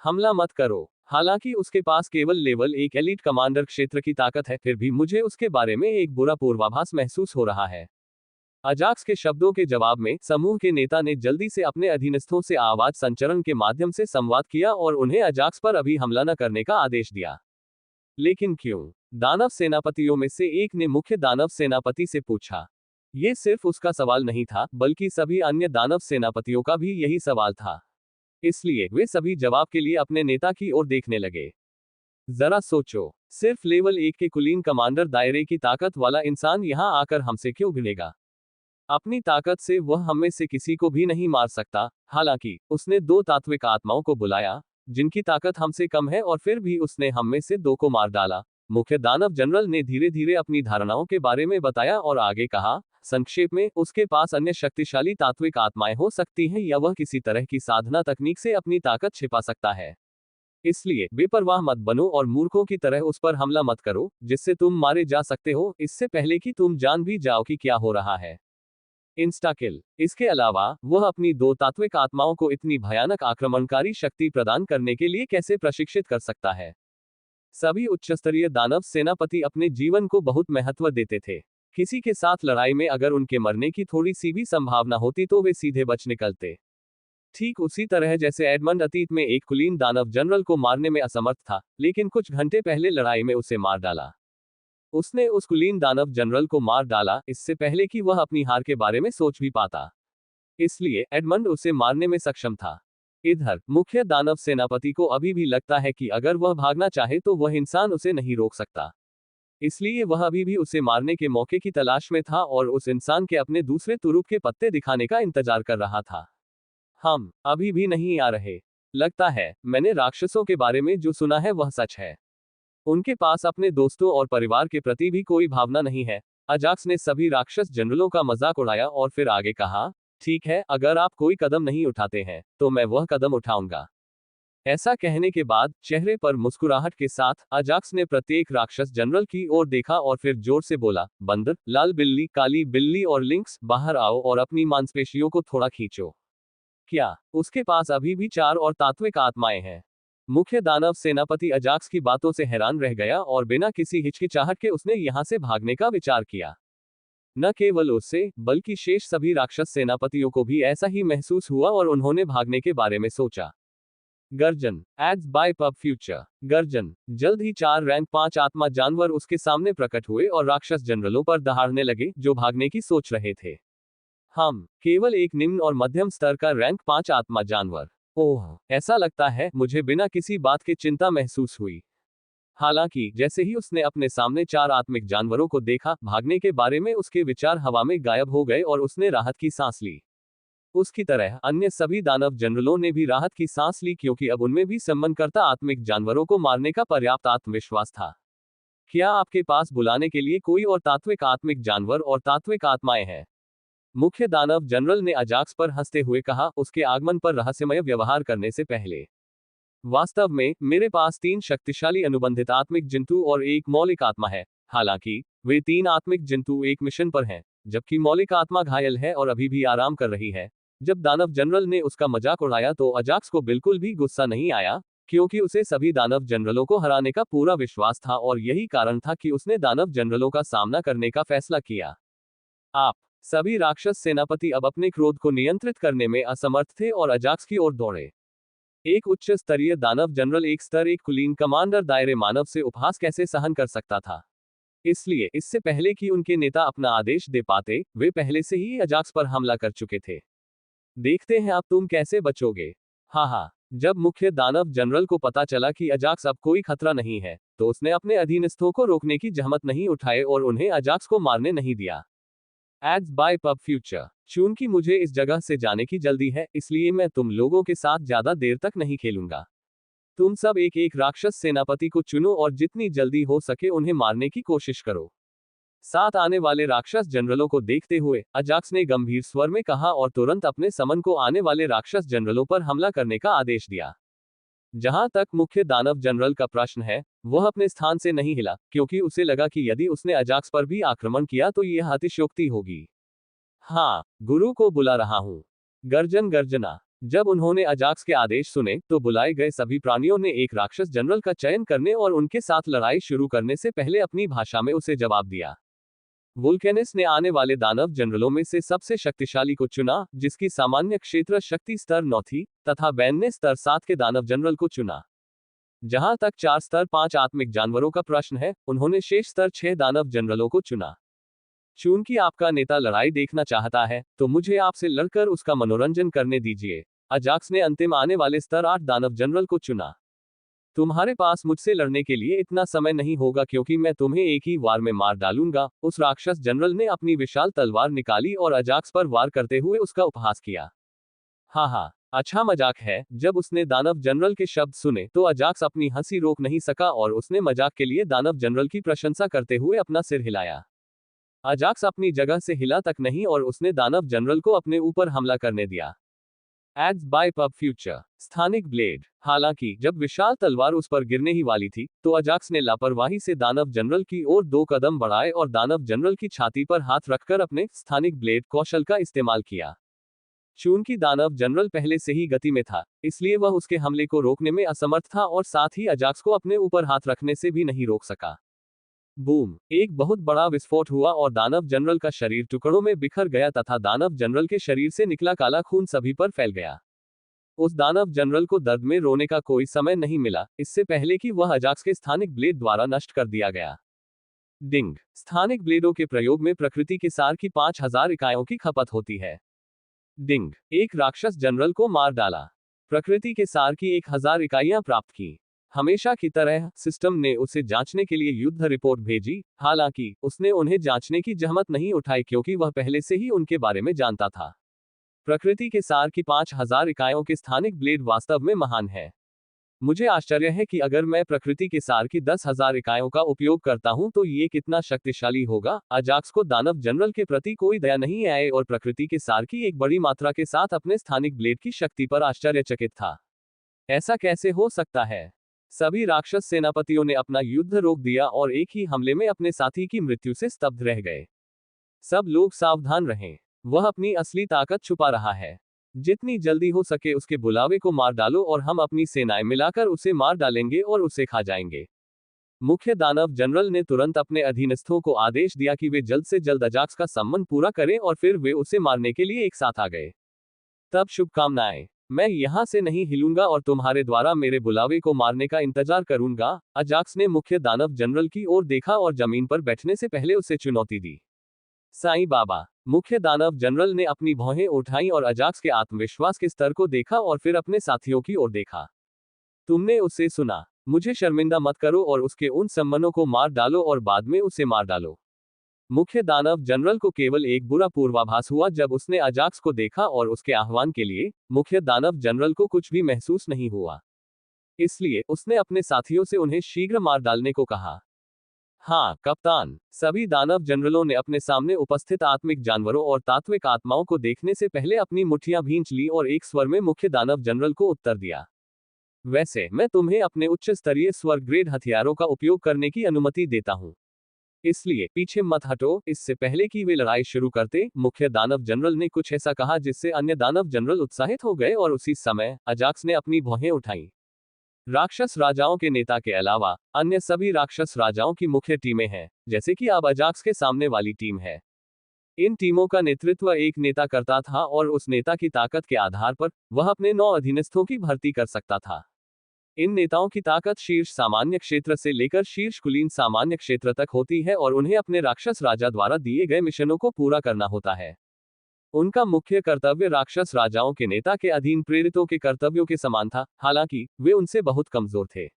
हमला मत करो। हालांकि उसके पास केवल लेवल 1 एलीट कमांडर क्षेत्र की ताकत है, फिर भी मुझे उसके बारे में एक बुरा पूर्वाभास महसूस हो रहा है। अजाक्स के शब्दों के जवाब में समूह के नेता ने जल्दी से अपने अधीनस्थों से आवाज संचरण के माध्यम से संवाद किया और उन्हें अजाक्स पर अभी हमला न करने का आदेश दिया। लेकिन क्यों? दानव सेनापतियों में से एक ने मुख्य दानव सेनापति से पूछा। यह सिर्फ उसका सवाल नहीं था, बल्कि सभी अन्य दानव सेनापतियों का भी यही सवाल था। इसलिए वे सभी जवाब के लिए अपने नेता की ओर देखने लगे। जरा सोचो, सिर्फ लेवल 1 के कुलीन कमांडर दायरे की ताकत वाला इंसान यहां आकर हमसे क्यों भिड़ेगा? अपनी ताकत से वह हम में से किसी को भी नहीं मार सकता। हालांकि उसने 2 तात्विक आत्माओं को बुलाया जिनकी ताकत हमसे कम है, और फिर भी उसने हम में से 2 को मार डाला। मुख्य दानव जनरल ने धीरे धीरे अपनी धारणाओं के बारे में बताया और आगे कहा, संक्षेप में, उसके पास अन्य शक्तिशाली तात्विक आत्माएं हो सकती हैं या वह किसी तरह की साधना तकनीक से अपनी ताकत छिपा सकता है। इसलिए बेपरवाह मत बनो और मूर्खों की तरह उस पर हमला मत करो जिससे तुम मारे जा सकते हो, इससे पहले कि तुम जान भी जाओ कि क्या हो रहा है। इंस्टाकिल। इसके अलावा वह अपनी 2 तात्विक आत्माओं को इतनी भयानक आक्रमणकारी शक्ति प्रदान करने के लिए कैसे प्रशिक्षित कर सकता है? सभी उच्चस्तरीय दानव सेनापति अपने जीवन को बहुत महत्व देते थे। किसी के साथ लड़ाई में अगर उनके मरने की थोड़ी सी भी संभावना होती तो वे सीधे बच निकलते। ठीक उसी तरह जैसे एडमंड अतीत में एक कुलीन दानव जनरल को मारने में असमर्थ था, लेकिन कुछ घंटे पहले लड़ाई में उसे मार डाला। उसने उस कुलीन दानव जनरल को मार डाला इससे पहले कि वह अपनी हार के बारे में सोच भी पाता। इसलिए एडमंड उसे मारने में सक्षम था। इधर मुख्य दानव सेनापति को अभी भी लगता है कि अगर वह भागना चाहे तो वह इंसान उसे नहीं रोक सकता। इसलिए वह अभी भी उसे मारने के मौके की तलाश में था और उस इंसान के अपने दूसरे तुरुप के पत्ते दिखाने का इंतजार कर रहा था। हम अभी भी नहीं आ रहे। लगता है मैंने राक्षसों के बारे में जो सुना है वह सच है। उनके पास अपने दोस्तों और परिवार के प्रति भी कोई भावना नहीं है। अजाक्स ने सभी राक्षस जनरलों का मजाक उड़ाया और फिर आगे कहा, ठीक है, अगर आप कोई कदम नहीं उठाते हैं तो मैं वह कदम उठाऊंगा। ऐसा कहने के बाद चेहरे पर मुस्कुराहट के साथ अजाक्स ने प्रत्येक राक्षस जनरल की ओर देखा और फिर जोर से बोला, बंदर, लाल बिल्ली, काली बिल्ली और लिंक्स, बाहर आओ और अपनी मांसपेशियों को थोड़ा खींचो। क्या उसके पास अभी भी 4 और तात्विक आत्माएं हैं? मुख्य दानव सेनापति अजाक्स की बातों से हैरान रह गया और बिना किसी हिचकिचाहट के उसने यहां से भागने का विचार किया। न केवल उससे, बल्कि शेष सभी राक्षस सेनापतियों को भी ऐसा ही महसूस हुआ और उन्होंने भागने के बारे में सोचा। गर्जन एड्स बाय पब फ्यूचर। गर्जन। जल्द ही 4 रैंक 5 आत्मा जानवर उसके सामने प्रकट हुए और राक्षस जनरलों पर दहाड़ने लगे जो भागने की सोच रहे थे। हम केवल एक निम्न और मध्यम स्तर का रैंक 5 आत्मा जानवर। ओह, ऐसा लगता है मुझे बिना किसी बात के चिंता महसूस हुई। हालांकि जैसे ही उसने अपने सामने 4 आत्मिक जानवरों को देखा, भागने के बारे में उसके विचार हवा में गायब हो गए और उसने राहत की सांस ली। उसकी तरह अन्य सभी दानव जनरलों ने भी राहत की सांस ली क्योंकि अब उनमें भी सम्मानकर्ता आत्मिक जानवरों को मारने का पर्याप्त आत्मविश्वास था। क्या आपके पास बुलाने के लिए कोई और तात्विक आत्मिक जानवर और तात्विक आत्माएं हैं? मुख्य दानव जनरल ने अजाक्स पर हंसते हुए कहा, उसके आगमन पर रहस्यमय व्यवहार करने से पहले। वास्तव में मेरे पास 3 शक्तिशाली अनुबंधित आत्मिक जंतु और एक मौलिक आत्मा है। हालांकि वे 3 आत्मिक जंतु एक मिशन पर हैं, जबकि मौलिक आत्मा घायल है और अभी भी आराम कर रही है। जब दानव जनरल ने उसका मजाक उड़ाया तो अजाक्स को बिल्कुल भी गुस्सा नहीं आया, क्योंकि उसे सभी दानव जनरलों को हराने का पूरा विश्वास था और यही कारण था कि उसने दानव जनरलों का सामना करने का फैसला किया। आप सभी राक्षस सेनापति अब अपने क्रोध को नियंत्रित करने में असमर्थ थे और अजाक्स की ओर दौड़े। एक उच्च स्तरीय दानव जनरल एक स्तर 1 कुलीन कमांडर दायरे मानव से उपहास कैसे सहन कर सकता था? इसलिए इससे पहले कि उनके नेता अपना आदेश दे पाते, वे पहले से ही अजाक्स पर हमला कर चुके थे। देखते हैं अब तुम कैसे बचोगे। हाँ, जब मुख्य दानव जनरल को पता चला कि अजाक्स अब कोई खतरा नहीं है, तो उसने अपने अधीनस्थों को रोकने की जहमत नहीं उठाए और उन्हें अजाक्स को मारने नहीं दिया। Ads by pub future. चूंकि मुझे इस जगह से जाने की जल्दी है, इसलिए मैं तुम लोगों के साथ ज्यादा देर तक नहीं खेलूंगा। तुम सब एक एक राक्षस सेनापति को चुनो और जितनी जल्दी हो सके उन्हें मारने की कोशिश करो। साथ आने वाले राक्षस जनरलों को देखते हुए अजाक्स ने गंभीर स्वर में कहा और तुरंत अपने समन को आने वाले राक्षस जनरलों पर हमला करने का आदेश दिया। जहां तक मुख्य दानव जनरल का प्रश्न है, वह अपने स्थान से नहीं हिला, क्योंकि उसे लगा कि यदि उसने अजाक्स पर भी आक्रमण किया तो यह अतिशयोक्ति होगी। हाँ, गुरु को बुला रहा हूं। गर्जन गर्जना। जब उन्होंने अजाक्स के आदेश सुने तो बुलाए गए सभी प्राणियों ने एक राक्षस जनरल का चयन करने और उनके साथ लड़ाई शुरू करने से पहले अपनी भाषा में उसे जवाब दिया। वुल्केनिस ने आने वाले दानव जनरलों में से सबसे शक्तिशाली को चुना, जिसकी सामान्य क्षेत्र शक्ति स्तर 9 थी, तथा बैन ने स्तर 7 के दानव जनरल को चुना। जहां तक 4 स्तर 5 आत्मिक जानवरों का प्रश्न है, उन्होंने शेष स्तर 6 दानव जनरलों को चुना। चूंकि आपका नेता लड़ाई देखना चाहता है, तो मुझे आपसे लड़कर उसका मनोरंजन करने दीजिए। अजाक्स ने अंतिम आने वाले स्तर 8 दानव जनरल को चुना। तुम्हारे पास मुझसे लड़ने के लिए इतना समय नहीं होगा क्योंकि मैं तुम्हें एक ही वार में मार डालूंगा। उस राक्षस जनरल ने अपनी विशाल तलवार निकाली और अजाक्स पर वार करते हुए उसका उपहास किया। हाँ, अच्छा मजाक है। जब उसने दानव जनरल के शब्द सुने तो अजाक्स अपनी हंसी रोक नहीं सका और उसने मजाक के लिए दानव जनरल की प्रशंसा करते हुए अपना सिर हिलाया। अजाक्स अपनी जगह से हिला तक नहीं और उसने दानव जनरल को अपने ऊपर हमला करने दिया। Ads by pub future. स्थानिक ब्लेड। हालांकि जब विशाल तलवार उस पर गिरने ही वाली थी, तो अजाक्स ने लापरवाही से दानव जनरल की ओर 2 कदम बढ़ाए और दानव जनरल की छाती पर हाथ रखकर अपने स्थानिक ब्लेड कौशल का इस्तेमाल किया। चूंकि दानव जनरल पहले से ही गति में था, इसलिए वह उसके हमले को रोकने में असमर्थ था और साथ ही अजाक्स को अपने ऊपर हाथ रखने से भी नहीं रोक सका। बूम! एक बहुत बड़ा विस्फोट हुआ और दानव जनरल का शरीर टुकड़ों में बिखर गया तथा दानव जनरल के शरीर से निकला काला खून सभी पर फैल गया। उस दानव जनरल को दर्द में रोने का कोई समय नहीं मिला, इससे पहले कि वह अजाक्स के स्थानिक ब्लेड द्वारा नष्ट कर दिया गया। डिंग! स्थानिक ब्लेडों के प्रयोग में प्रकृति के सार की 5000 इकाइयों की खपत होती है। डिंग! एक राक्षस जनरल को मार डाला। प्रकृति के सार की 1000 इकाइयां प्राप्त की। हमेशा की तरह सिस्टम ने उसे जांचने के लिए युद्ध रिपोर्ट भेजी, हालांकि उसने उन्हें जांचने की जहमत नहीं उठाई क्योंकि वह पहले से ही उनके बारे में जानता था। प्रकृति के सार की 5000 इकाइयों के स्थानिक ब्लेड वास्तव में महान है। मुझे आश्चर्य है कि अगर मैं प्रकृति के सार की 10,000 इकाइयों का उपयोग करता हूं तो ये कितना शक्तिशाली होगा। अजाक्स को दानव जनरल के प्रति कोई दया नहीं आई और प्रकृति के सार की एक बड़ी मात्रा के साथ अपने स्थानिक ब्लेड की शक्ति पर आश्चर्यचकित था। ऐसा कैसे हो सकता है? सभी राक्षस सेनापतियों ने अपना युद्ध रोक दिया और एक ही हमले में अपने साथी की मृत्यु से स्तब्ध रह गए। सब लोग सावधान रहें, वह अपनी असली ताकत छुपा रहा है। जितनी जल्दी हो सके उसके बुलावे को मार डालो और हम अपनी सेनाएं मिलाकर उसे मार डालेंगे और उसे खा जाएंगे। मुख्य दानव जनरल ने तुरंत अपने अधीनस्थों को आदेश दिया कि वे जल्द से जल्द अजाक्स का सम्मन पूरा करें और फिर वे उसे मारने के लिए एक साथ आ गए। तब शुभकामनाएं। मैं यहां से नहीं हिलूंगा और तुम्हारे द्वारा मेरे बुलावे को मारने का इंतजार करूंगा। अजाक्स ने मुख्य दानव जनरल की ओर देखा और जमीन पर बैठने से पहले उसे चुनौती दी। साईं बाबा। मुख्य दानव जनरल ने अपनी भौहें उठाईं और अजाक्स के आत्मविश्वास के स्तर को देखा और फिर अपने साथियों की ओर देखा। तुमने उसे सुना। मुझे शर्मिंदा मत करो और उसके उन सम्मनों को मार डालो और बाद में उसे मार डालो। मुख्य दानव जनरल को केवल एक बुरा पूर्वाभास हुआ जब उसने अजाक्स को देखा और उसके आह्वान के लिए मुख्य दानव जनरल को कुछ भी महसूस नहीं हुआ। इसलिए उसने अपने साथियों से उन्हें शीघ्र मार डालने को कहा। हाँ कप्तान। सभी दानव जनरलों ने अपने सामने उपस्थित आत्मिक जानवरों और तात्विक आत्माओं को देखने से पहले अपनी मुट्ठियां भींच ली और एक स्वर में मुख्य दानव जनरल को उत्तर दिया। वैसे मैं तुम्हें अपने उच्च स्तरीय स्वर्ग ग्रेड हथियारों का उपयोग करने की अनुमति देता हूं। इसलिए पीछे मत हटो। इससे पहले कि वे लड़ाई शुरू करते, मुख्य दानव जनरल ने कुछ ऐसा कहा जिससे अन्य दानव जनरल उत्साहित हो गए और उसी समय अजाक्स ने अपनी भौहें उठाईं। राक्षस राजाओं के नेता के अलावा अन्य सभी राक्षस राजाओं की मुख्य टीमें हैं, जैसे कि अब अजाक्स के सामने वाली टीम है। इन टीमों का नेतृत्व एक नेता करता था और उस नेता की ताकत के आधार पर वह अपने 9 अधीनस्थों की भर्ती कर सकता था। इन नेताओं की ताकत शीर्ष सामान्य क्षेत्र से लेकर शीर्ष कुलीन सामान्य क्षेत्र तक होती है और उन्हें अपने राक्षस राजा द्वारा दिए गए मिशनों को पूरा करना होता है। उनका मुख्य कर्तव्य राक्षस राजाओं के नेता के अधीन प्रेरितों के कर्तव्यों के समान था, हालांकि वे उनसे बहुत कमजोर थे।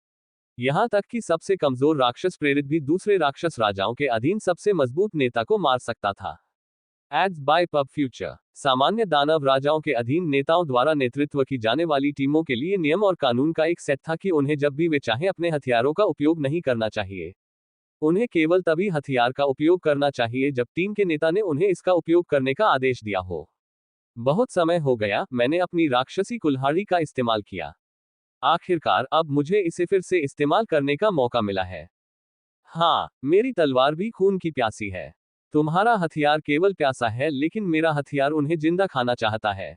यहां तक कि सबसे कमजोर राक्षस प्रेरित भी दूसरे राक्षस राजाओं के अधीन सबसे मजबूत नेता को मार सकता था। Ads by pub future. सामान्य दानव राजाओं के अधीन नेताओं द्वारा नेतृत्व की जाने वाली टीमों के लिए नियम और कानून का एक सेट था कि उन्हें जब भी वे चाहें अपने हथियारों का उपयोग नहीं करना चाहिए। उन्हें केवल तभी हथियार का उपयोग करना चाहिए जब टीम के नेता ने उन्हें इसका उपयोग करने का आदेश दिया हो। बहुत समय हो गया मैंने अपनी राक्षसी कुल्हाड़ी का इस्तेमाल किया। आखिरकार अब मुझे इसे फिर से इस्तेमाल करने का मौका मिला है। हाँ, मेरी तलवार भी खून की प्यासी है। तुम्हारा हथियार केवल प्यासा है, लेकिन मेरा हथियार उन्हें जिंदा खाना चाहता है।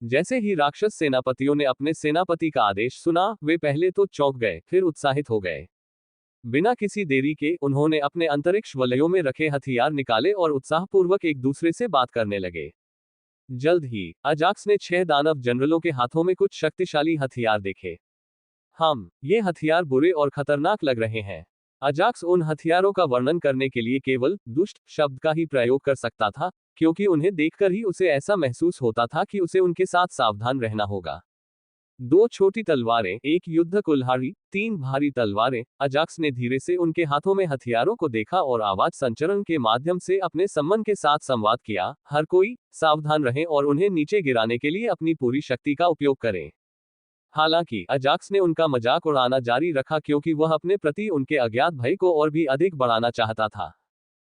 जैसे ही राक्षस सेनापतियों ने अपने सेनापति का आदेश सुना, वे पहले तो चौंक गए, फिर उत्साहित हो गए। बिना किसी देरी के उन्होंने अपने अंतरिक्ष वलयों में रखे हथियार निकाले और उत्साहपूर्वक एक दूसरे से बात करने लगे। जल्द ही अजाक्स ने 6 दानव जनरलों के हाथों में कुछ शक्तिशाली हथियार देखे। ये हथियार बुरे और खतरनाक लग रहे हैं। अजाक्स उन हथियारों का वर्णन करने के लिए केवल दुष्ट शब्द का ही प्रयोग कर सकता था, क्योंकि उन्हें देखकर ही उसे ऐसा महसूस होता था कि उसे उनके साथ सावधान रहना होगा। 2 छोटी तलवारें, 1 युद्ध कुल्हाड़ी, 3 भारी तलवारें। अजाक्स ने धीरे से उनके हाथों में हथियारों को देखा और आवाज संचरण के माध्यम से अपने सम्मन के साथ संवाद किया। हर कोई सावधान रहे और उन्हें नीचे गिराने के लिए अपनी पूरी शक्ति का उपयोग करें। हालांकि अजाक्स ने उनका मजाक उड़ाना जारी रखा, क्योंकि वह अपने प्रति उनके अज्ञात भय को और भी अधिक बढ़ाना चाहता था।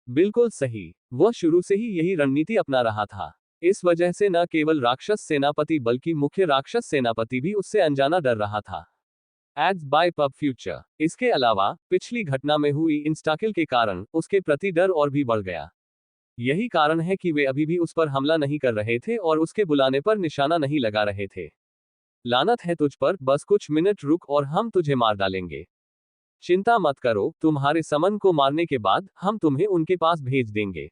बिल्कुल सही, वह शुरू से ही यही रणनीति अपना रहा था। इस वजह से न केवल राक्षस सेनापति बल्कि मुख्य राक्षस सेनापति भी उससे अनजाना डर रहा था। Ads by pub future. इसके अलावा पिछली घटना में हुई इंस्टाकिल के कारण उसके प्रति डर और भी बढ़ गया। यही कारण है कि वे अभी भी उस पर हमला नहीं कर रहे थे और उसके बुलाने पर निशाना नहीं लगा रहे थे। लानत है तुझ पर, बस कुछ मिनट रुक और हम तुझे मार डालेंगे। चिंता मत करो, तुम्हारे समन को मारने के बाद हम तुम्हें उनके पास भेज देंगे।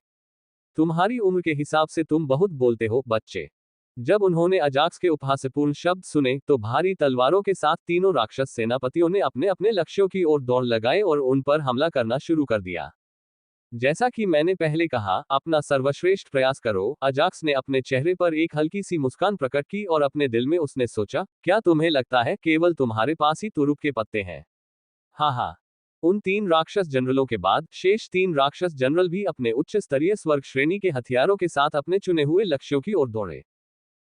तुम्हारी उम्र के हिसाब से तुम बहुत बोलते हो बच्चे। जब उन्होंने अजाक्स के उपहासपूर्ण शब्द सुने तो भारी तलवारों के साथ तीनों राक्षस सेनापतियों ने अपने अपने लक्ष्यों की ओर दौड़ लगाए और उन पर हमला करना शुरू कर दिया। जैसा कि मैंने पहले कहा, अपना सर्वश्रेष्ठ प्रयास करो। अजाक्स ने अपने चेहरे पर एक हल्की सी मुस्कान प्रकट की और अपने दिल में उसने सोचा, क्या तुम्हें लगता है केवल तुम्हारे पास ही तुरुप के पत्ते हैं? हाँ। उन 3 राक्षस जनरलों के बाद शेष 3 राक्षस जनरल भी अपने उच्च स्तरीय स्वर्ग श्रेणी के हथियारों के साथ अपने चुने हुए लक्ष्यों की ओर दौड़े।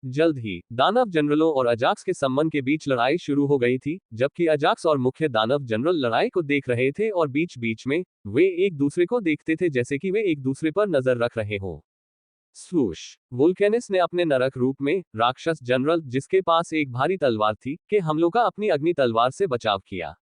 जल्द ही दानव जनरलों और अजाक्स के सम्मन के बीच लड़ाई शुरू हो गई थी। जबकि अजाक्स और मुख्य दानव जनरल लड़ाई को देख रहे थे और बीच बीच में वे एक दूसरे को देखते थे, जैसे कि वे एक दूसरे पर नजर रख रहे हों। स्वूश। वुल्केनिस ने अपने नरक रूप में राक्षस जनरल, जिसके पास एक भारी तलवार थी, के हमलों का अपनी अग्नि तलवार से बचाव किया।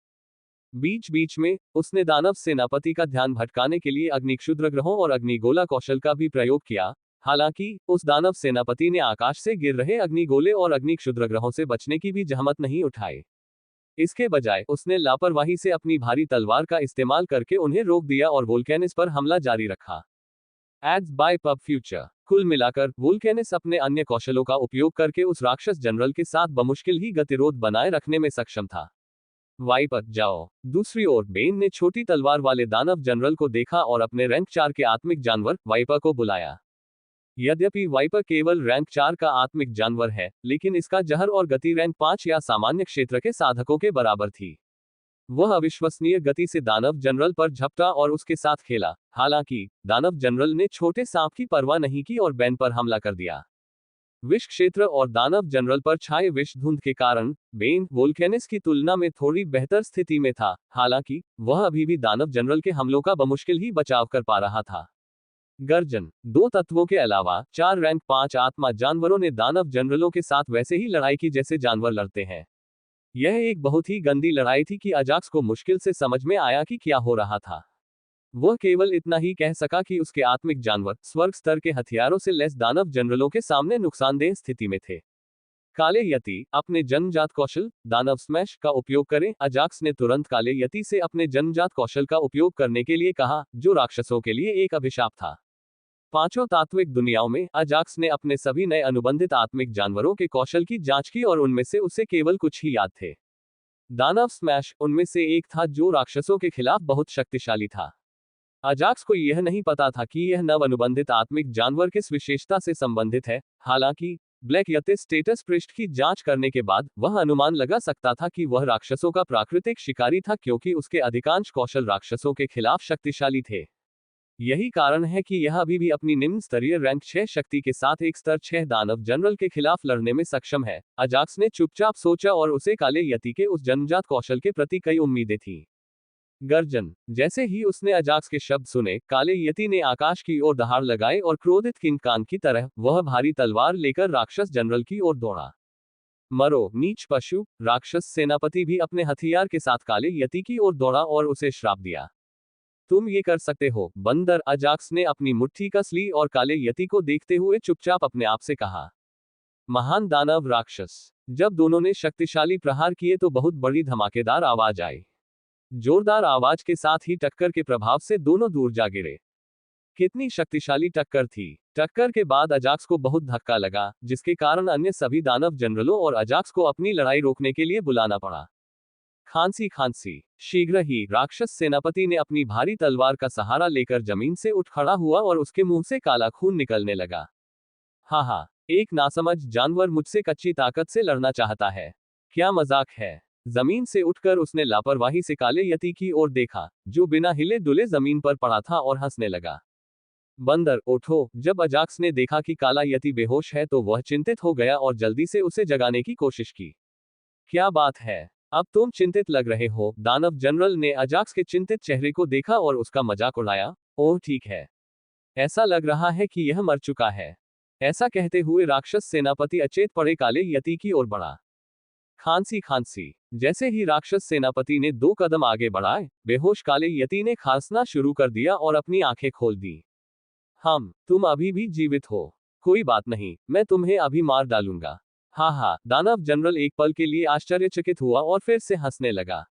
बीच बीच में उसने दानव सेनापति का ध्यान भटकाने के लिए अग्नि क्षुद्र ग्रहों और अग्निगोला कौशल का भी प्रयोग किया। हालांकि उस दानव सेनापति ने आकाश से गिर रहे अग्निगोले और अग्नि क्षुद्रग्रहों से बचने की भी जहमत नहीं उठाई। इसके बजाय उसने लापरवाही से अपनी भारी तलवार का इस्तेमाल करके उन्हें रोक दिया और वोल्केनिस पर हमला जारी रखा। Ads by pub future. कुल मिलाकर वोल्केनिस अपने अन्य कौशलों का उपयोग करके उस राक्षस जनरल के साथ बमुश्किल ही गतिरोध बनाए रखने में सक्षम था। वाइपर जाओ। दूसरी ओर बेन ने छोटी तलवार वाले दानव जनरल को देखा और अपने रैंक 4 के आत्मिक जानवर वाइपर को बुलाया। यद्यपि वाइपर केवल रैंक 4 का आत्मिक जानवर है, लेकिन इसका जहर और गति रैंक 5 या सामान्य क्षेत्र के साधकों के बराबर थी। वह अविश्वसनीय गति से दानव जनरल पर झपटा और उसके साथ खेला। हालांकि दानव जनरल ने छोटे सांप की परवाह नहीं की और बेन पर हमला कर दिया। विष क्षेत्र और दानव जनरल पर छाए विष धुंध के कारण बेन वोल्केनिस की तुलना में थोड़ी बेहतर स्थिति में था। हालांकि वह अभी भी दानव जनरल के हमलों का बमुश्किल ही बचाव कर पा रहा था। गर्जन। 2 तत्वों के अलावा 4 रैंक 5 आत्मा जानवरों ने दानव जनरलों के साथ वैसे ही लड़ाई की जैसे जानवर लड़ते हैं। यह एक बहुत ही गंदी लड़ाई थी कि अजाक्स को मुश्किल से समझ में आया कि क्या हो रहा था। वह केवल इतना ही कह सका कि उसके आत्मिक जानवर स्वर्ग स्तर के हथियारों से लैस दानव जनरलों के सामने नुकसानदेह स्थिति में थे। काले यति अपने जन्मजात कौशल दानव स्मैश का उपयोग करें। अजाक्स ने तुरंत काले यति से अपने जन्मजात कौशल का उपयोग करने के लिए कहा, जो राक्षसों के लिए एक अभिशाप था। 5 तात्विक दुनियाओं में अजाक्स ने अपने सभी नए अनुबंधित आत्मिक जानवरों के कौशल की जांच की और उनमें से उसे केवल कुछ ही याद थे। दानव स्मैश उनमें से एक था जो राक्षसों के खिलाफ बहुत शक्तिशाली था। अजाक्स को यह नहीं पता था कि यह नव अनुबंधित आत्मिक जानवर किस विशेषता से संबंधित है। हालांकि ब्लैक यति स्टेटस पृष्ठ की जांच करने के बाद वह अनुमान लगा सकता था कि वह राक्षसों का प्राकृतिक शिकारी था, क्योंकि उसके अधिकांश कौशल राक्षसों के खिलाफ शक्तिशाली थे। यही कारण है कि यह अभी भी अपनी निम्न स्तरीय रैंक 6 शक्ति के साथ एक स्तर 6 दानव जनरल के खिलाफ लड़ने में सक्षम है। अजाक्स ने चुपचाप सोचा और उसे काले यति के उस जन्मजात कौशल के प्रति कई उम्मीदें थीं। गर्जन। जैसे ही उसने अजाक्स के शब्द सुने, काले यति ने आकाश की ओर दहाड़ लगाए और क्रोधित किंग कांग की तरह वह भारी तलवार लेकर राक्षस जनरल की ओर दौड़ा। मरो नीच पशु। राक्षस सेनापति भी अपने हथियार के साथ काले यति की ओर दौड़ा और उसे श्राप दिया। तुम ये कर सकते हो, बंदर। अजाक्स ने अपनी मुट्ठी कस ली और काले यति को देखते हुए चुपचाप अपने आप से कहा। महान दानव राक्षस। जब दोनों ने शक्तिशाली प्रहार किए तो बहुत बड़ी धमाकेदार आवाज आई। जोरदार आवाज के साथ ही टक्कर के प्रभाव से दोनों दूर जा गिरे। कितनी शक्तिशाली टक्कर थी। टक्कर के बाद अजाक्स को बहुत धक्का लगा, जिसके कारण अन्य सभी दानव जनरलों और अजाक्स को अपनी लड़ाई रोकने के लिए बुलाना पड़ा। खांसी खांसी। शीघ्र ही राक्षस सेनापति ने अपनी भारी तलवार का सहारा लेकर जमीन से उठ खड़ा हुआ और उसके मुंह से काला खून निकलने लगा। हा, एक नासमझ जानवर मुझसे कच्ची ताकत से लड़ना चाहता है। क्या मजाक है। जमीन से उठकर उसने लापरवाही से काले यति की ओर देखा, जो बिना हिले डुले जमीन पर पड़ा था, और हंसने लगा। बंदर उठो। जब अजाक्स ने देखा कि काला यति बेहोश है तो वह चिंतित हो गया और जल्दी से उसे जगाने की कोशिश की। क्या बात है, अब तुम चिंतित लग रहे हो। दानव जनरल ने अजाक्स के चिंतित चेहरे को देखा और उसका मजाक उड़ाया। ओह ठीक है, ऐसा लग रहा है कि यह मर चुका है। ऐसा कहते हुए राक्षस सेनापति अचेत पड़े काले यति की ओर बढ़ा। खांसी खांसी। जैसे ही राक्षस सेनापति ने 2 कदम आगे बढ़ाए, बेहोश काले यति ने खांसना शुरू कर दिया और अपनी आंखें खोल दी। तुम अभी भी जीवित हो। कोई बात नहीं, मैं तुम्हें अभी मार डालूंगा। हा। दानव जनरल एक पल के लिए आश्चर्यचकित हुआ और फिर से हंसने लगा।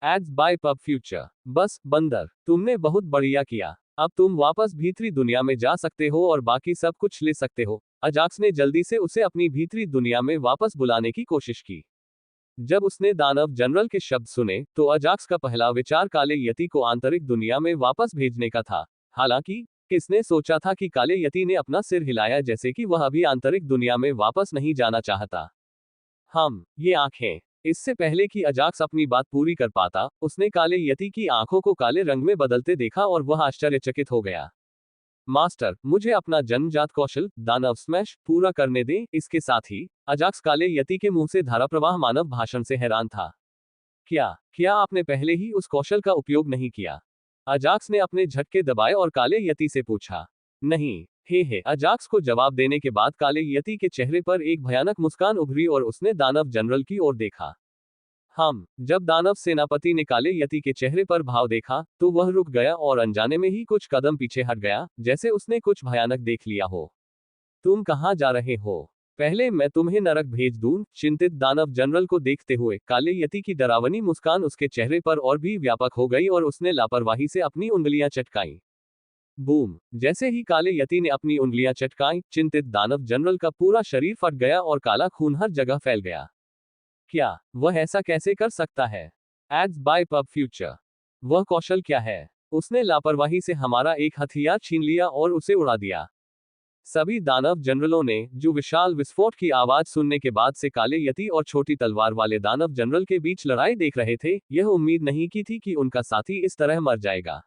Ads by pub future. बस बंदर, तुमने बहुत बढ़िया किया। अब तुम वापस भीतरी दुनिया में जा सकते हो और बाकी सब कुछ ले सकते हो। अजाक्स ने जल्दी से उसे अपनी भीतरी दुनिया में वापस बुलाने की कोशिश की। जब उसने दानव जनरल के शब्द सुने तो अजाक्स का पहला विचार काले यति को आंतरिक दुनिया में वापस भेजने का था। हालांकि किसने सोचा था कि काले यति ने अपना सिर हिलाया जैसे कि वह अभी आंतरिक दुनिया में वापस नहीं जाना चाहता। ये आंखें। इससे पहले कि अजाक्स अपनी बात पूरी कर पाता, उसने काले यति की आंखों को काले रंग में बदलते देखा और वह आश्चर्यचकित हो गया। मास्टर, मुझे अपना जन्मजात कौशल दानव स्मैश पूरा करने दें। इसके साथ ही अजाक्स काले यति के मुंह से धारा प्रवाह मानव भाषण से हैरान था। क्या आपने पहले ही उस कौशल का उपयोग नहीं किया? अजाक्स ने अपने झटके दबाए और काले यति से पूछा। नहीं। हे अजाक्स को जवाब देने के बाद काले यति के चेहरे पर एक भयानक मुस्कान उभरी और उसने दानव जनरल की ओर देखा। जब दानव सेनापति ने काले यति के चेहरे पर भाव देखा तो वह रुक गया और अनजाने में ही कुछ कदम पीछे हट गया, जैसे उसने कुछ भयानक देख लिया हो। तुम कहाँ जा रहे हो? पहले मैं तुम्हें नरक भेज दूं। चिंतित दानव जनरल को देखते हुए काले यति की डरावनी मुस्कान उसके चेहरे पर और भी व्यापक हो गई और उसने लापरवाही से अपनी उंगलियां चटकाई। बूम! जैसे ही काले यति ने अपनी उंगलियां चटकाई, चिंतित दानव जनरल का पूरा शरीर फट गया और काला खून हर जगह फैल गया। क्या वह ऐसा कैसे कर सकता है? Ads by pub future. वह कौशल क्या है? उसने लापरवाही से हमारा एक हथियार छीन लिया और उसे उड़ा दिया। सभी दानव जनरलों ने, जो विशाल विस्फोट की आवाज सुनने के बाद से काले यति और छोटी तलवार वाले दानव जनरल के बीच लड़ाई देख रहे थे, यह उम्मीद नहीं की थी कि उनका साथी इस तरह मर जाएगा।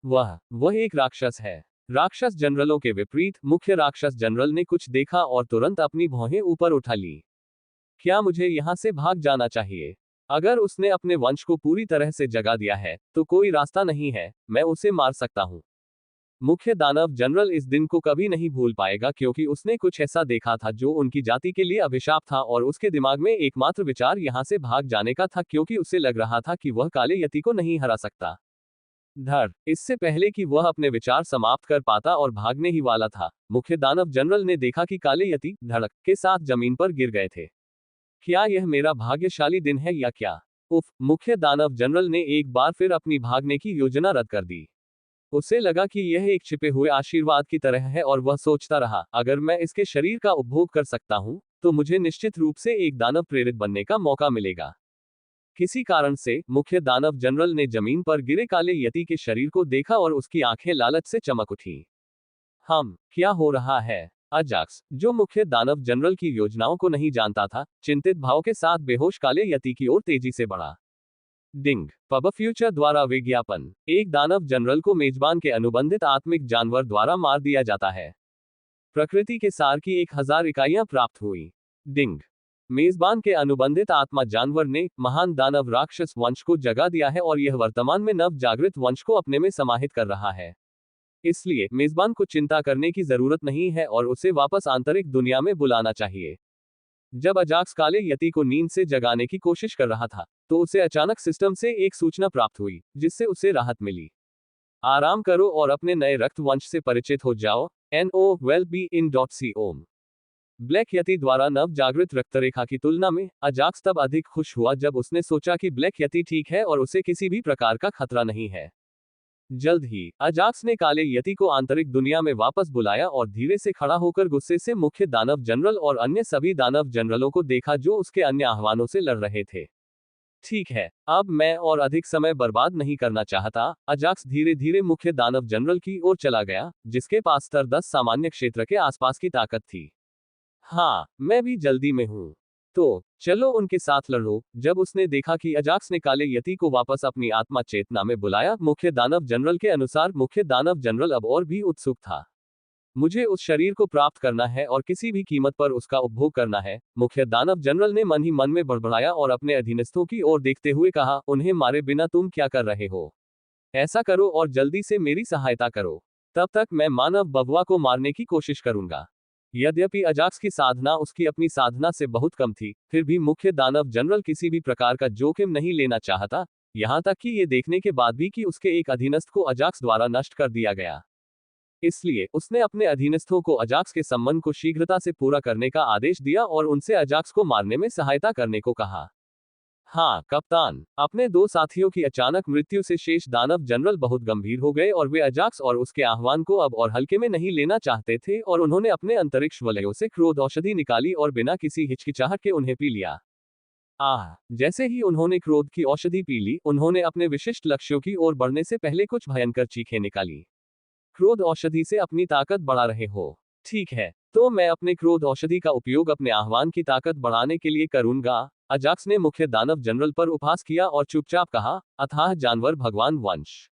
वह एक राक्षस है। राक्षस जनरलों के विपरीत, मुख्य राक्षस जनरल ने कुछ देखा और तुरंत अपनी भौहें ऊपर उठा ली। क्या मुझे यहां से भाग जाना चाहिए? अगर उसने अपने वंश को पूरी तरह से जगा दिया है, तो कोई रास्ता नहीं है, मैं उसे मार सकता हूं। मुख्य दानव जनरल इस दिन को कभी नहीं भूल पाएगा, क्योंकि उसने कुछ ऐसा देखा था जो उनकी जाति के लिए अभिशाप था और उसके दिमाग में एकमात्र विचार यहां से भाग जाने का था, क्योंकि उसे लग रहा था कि वह काले यति को नहीं हरा सकता। इससे पहले कि वह अपने विचार समाप्त कर पाता और भागने ही वाला था, मुख्य दानव जनरल ने देखा कि काले यति धड़क के साथ जमीन पर गिर गए थे। क्या यह मेरा भाग्यशाली दिन है या क्या? उफ! मुख्य दानव जनरल ने एक बार फिर अपनी भागने की योजना रद्द कर दी। उसे लगा कि यह एक छिपे हुए आशीर्वाद की तरह है और वह सोचता रहा, अगर मैं इसके शरीर का उपभोग कर सकता हूं, तो मुझे निश्चित रूप से एक दानव प्रेरित बनने का मौका मिलेगा। किसी कारण से मुख्य दानव जनरल ने जमीन पर गिरे काले यति के शरीर को देखा और उसकी आंखें लालच से चमक उठी। क्या हो रहा है? अजाक्स, जो मुख्य दानव जनरल की योजनाओं को नहीं जानता था, चिंतित भाव के साथ बेहोश काले यति की ओर तेजी से बढ़ा। डिंग! पब फ्यूचर द्वारा विज्ञापन। एक दानव जनरल को मेजबान के अनुबंधित आत्मिक जानवर द्वारा मार दिया जाता है। प्रकृति के सार की 1000 इकाइयां प्राप्त हुई। डिंग! मेजबान के अनुबंधित आत्मा जानवर ने महान दानव राक्षस वंश को जगा दिया है और यह वर्तमान में नव जागृत वंश को अपने में समाहित कर रहा है। इसलिए मेजबान को चिंता करने की जरूरत नहीं है और उसे वापस आंतरिक दुनिया में बुलाना चाहिए। जब अजाक्स काले यति को नींद से जगाने की कोशिश कर रहा था, तो उसे अचानक सिस्टम से एक सूचना प्राप्त हुई, जिससे उसे राहत मिली। आराम करो और अपने नए रक्त वंश से परिचित हो जाओ। NOWELLBEIN.com। ब्लैक यति द्वारा नव जागृत रक्तरेखा की तुलना में अजाक्स तब अधिक खुश हुआ जब उसने सोचा कि ब्लैक यति ठीक है और उसे किसी भी प्रकार का खतरा नहीं है। जल्द ही अजाक्स ने काले यति को आंतरिक दुनिया में वापस बुलाया और धीरे से खड़ा होकर गुस्से से मुख्य दानव जनरल और अन्य सभी दानव जनरलों को देखा जो उसके अन्य आह्वानों से लड़ रहे थे। ठीक है, अब मैं और अधिक समय बर्बाद नहीं करना चाहता। अजाक्स धीरे धीरे मुख्य दानव जनरल की ओर चला गया, जिसके पास स्तर 10 सामान्य क्षेत्र के आसपास की ताकत थी। मैं भी जल्दी में हूं। तो चलो उनके साथ लड़ो। जब उसने देखा कि अजाक्स ने काले यति को वापस अपनी आत्मा चेतना में बुलाया, मुख्य दानव जनरल के अनुसार मुख्य दानव जनरल अब और भी उत्सुक था। मुझे उस शरीर को प्राप्त करना है और किसी भी कीमत पर उसका उपभोग करना है। मुख्य दानव जनरल ने मन ही मन में बड़बड़ाया और अपने अधीनस्थों की ओर देखते हुए कहा, उन्हें मारे बिना तुम क्या कर रहे हो? ऐसा करो और जल्दी से मेरी सहायता करो। तब तक मैं मानव बबुआ को मारने की कोशिश करूंगा। यद्यपि अजाक्स की साधना उसकी अपनी साधना से बहुत कम थी, फिर भी मुख्य दानव जनरल किसी भी प्रकार का जोखिम नहीं लेना चाहता, यहां तक कि ये देखने के बाद भी कि उसके एक अधीनस्थ को अजाक्स द्वारा नष्ट कर दिया गया। इसलिए उसने अपने अधीनस्थों को अजाक्स के संबंध को शीघ्रता से पूरा करने का आदेश दिया और उनसे अजाक्स को मारने में सहायता करने को कहा। कप्तान। अपने दो साथियों की अचानक मृत्यु से शेष दानव जनरल बहुत गंभीर हो गए और वे अजाक्स और उसके आह्वान को अब और हल्के में नहीं लेना चाहते थे और उन्होंने अपने अंतरिक्ष वलयों से क्रोध औषधि निकाली और बिना किसी हिचकिचाहट के उन्हें पी लिया। जैसे ही उन्होंने क्रोध की औषधि पी ली, उन्होंने अपने विशिष्ट लक्ष्यों की ओर बढ़ने से पहले कुछ भयंकर चीखें निकाली। क्रोध औषधि से अपनी ताकत बढ़ा रहे हो? ठीक है, तो मैं अपने क्रोध औषधि का उपयोग अपने आह्वान की ताकत बढ़ाने के लिए करूंगा। अजाक्स ने मुख्य दानव जनरल पर उपहास किया और चुपचाप कहा, अथाह जानवर भगवान वंश।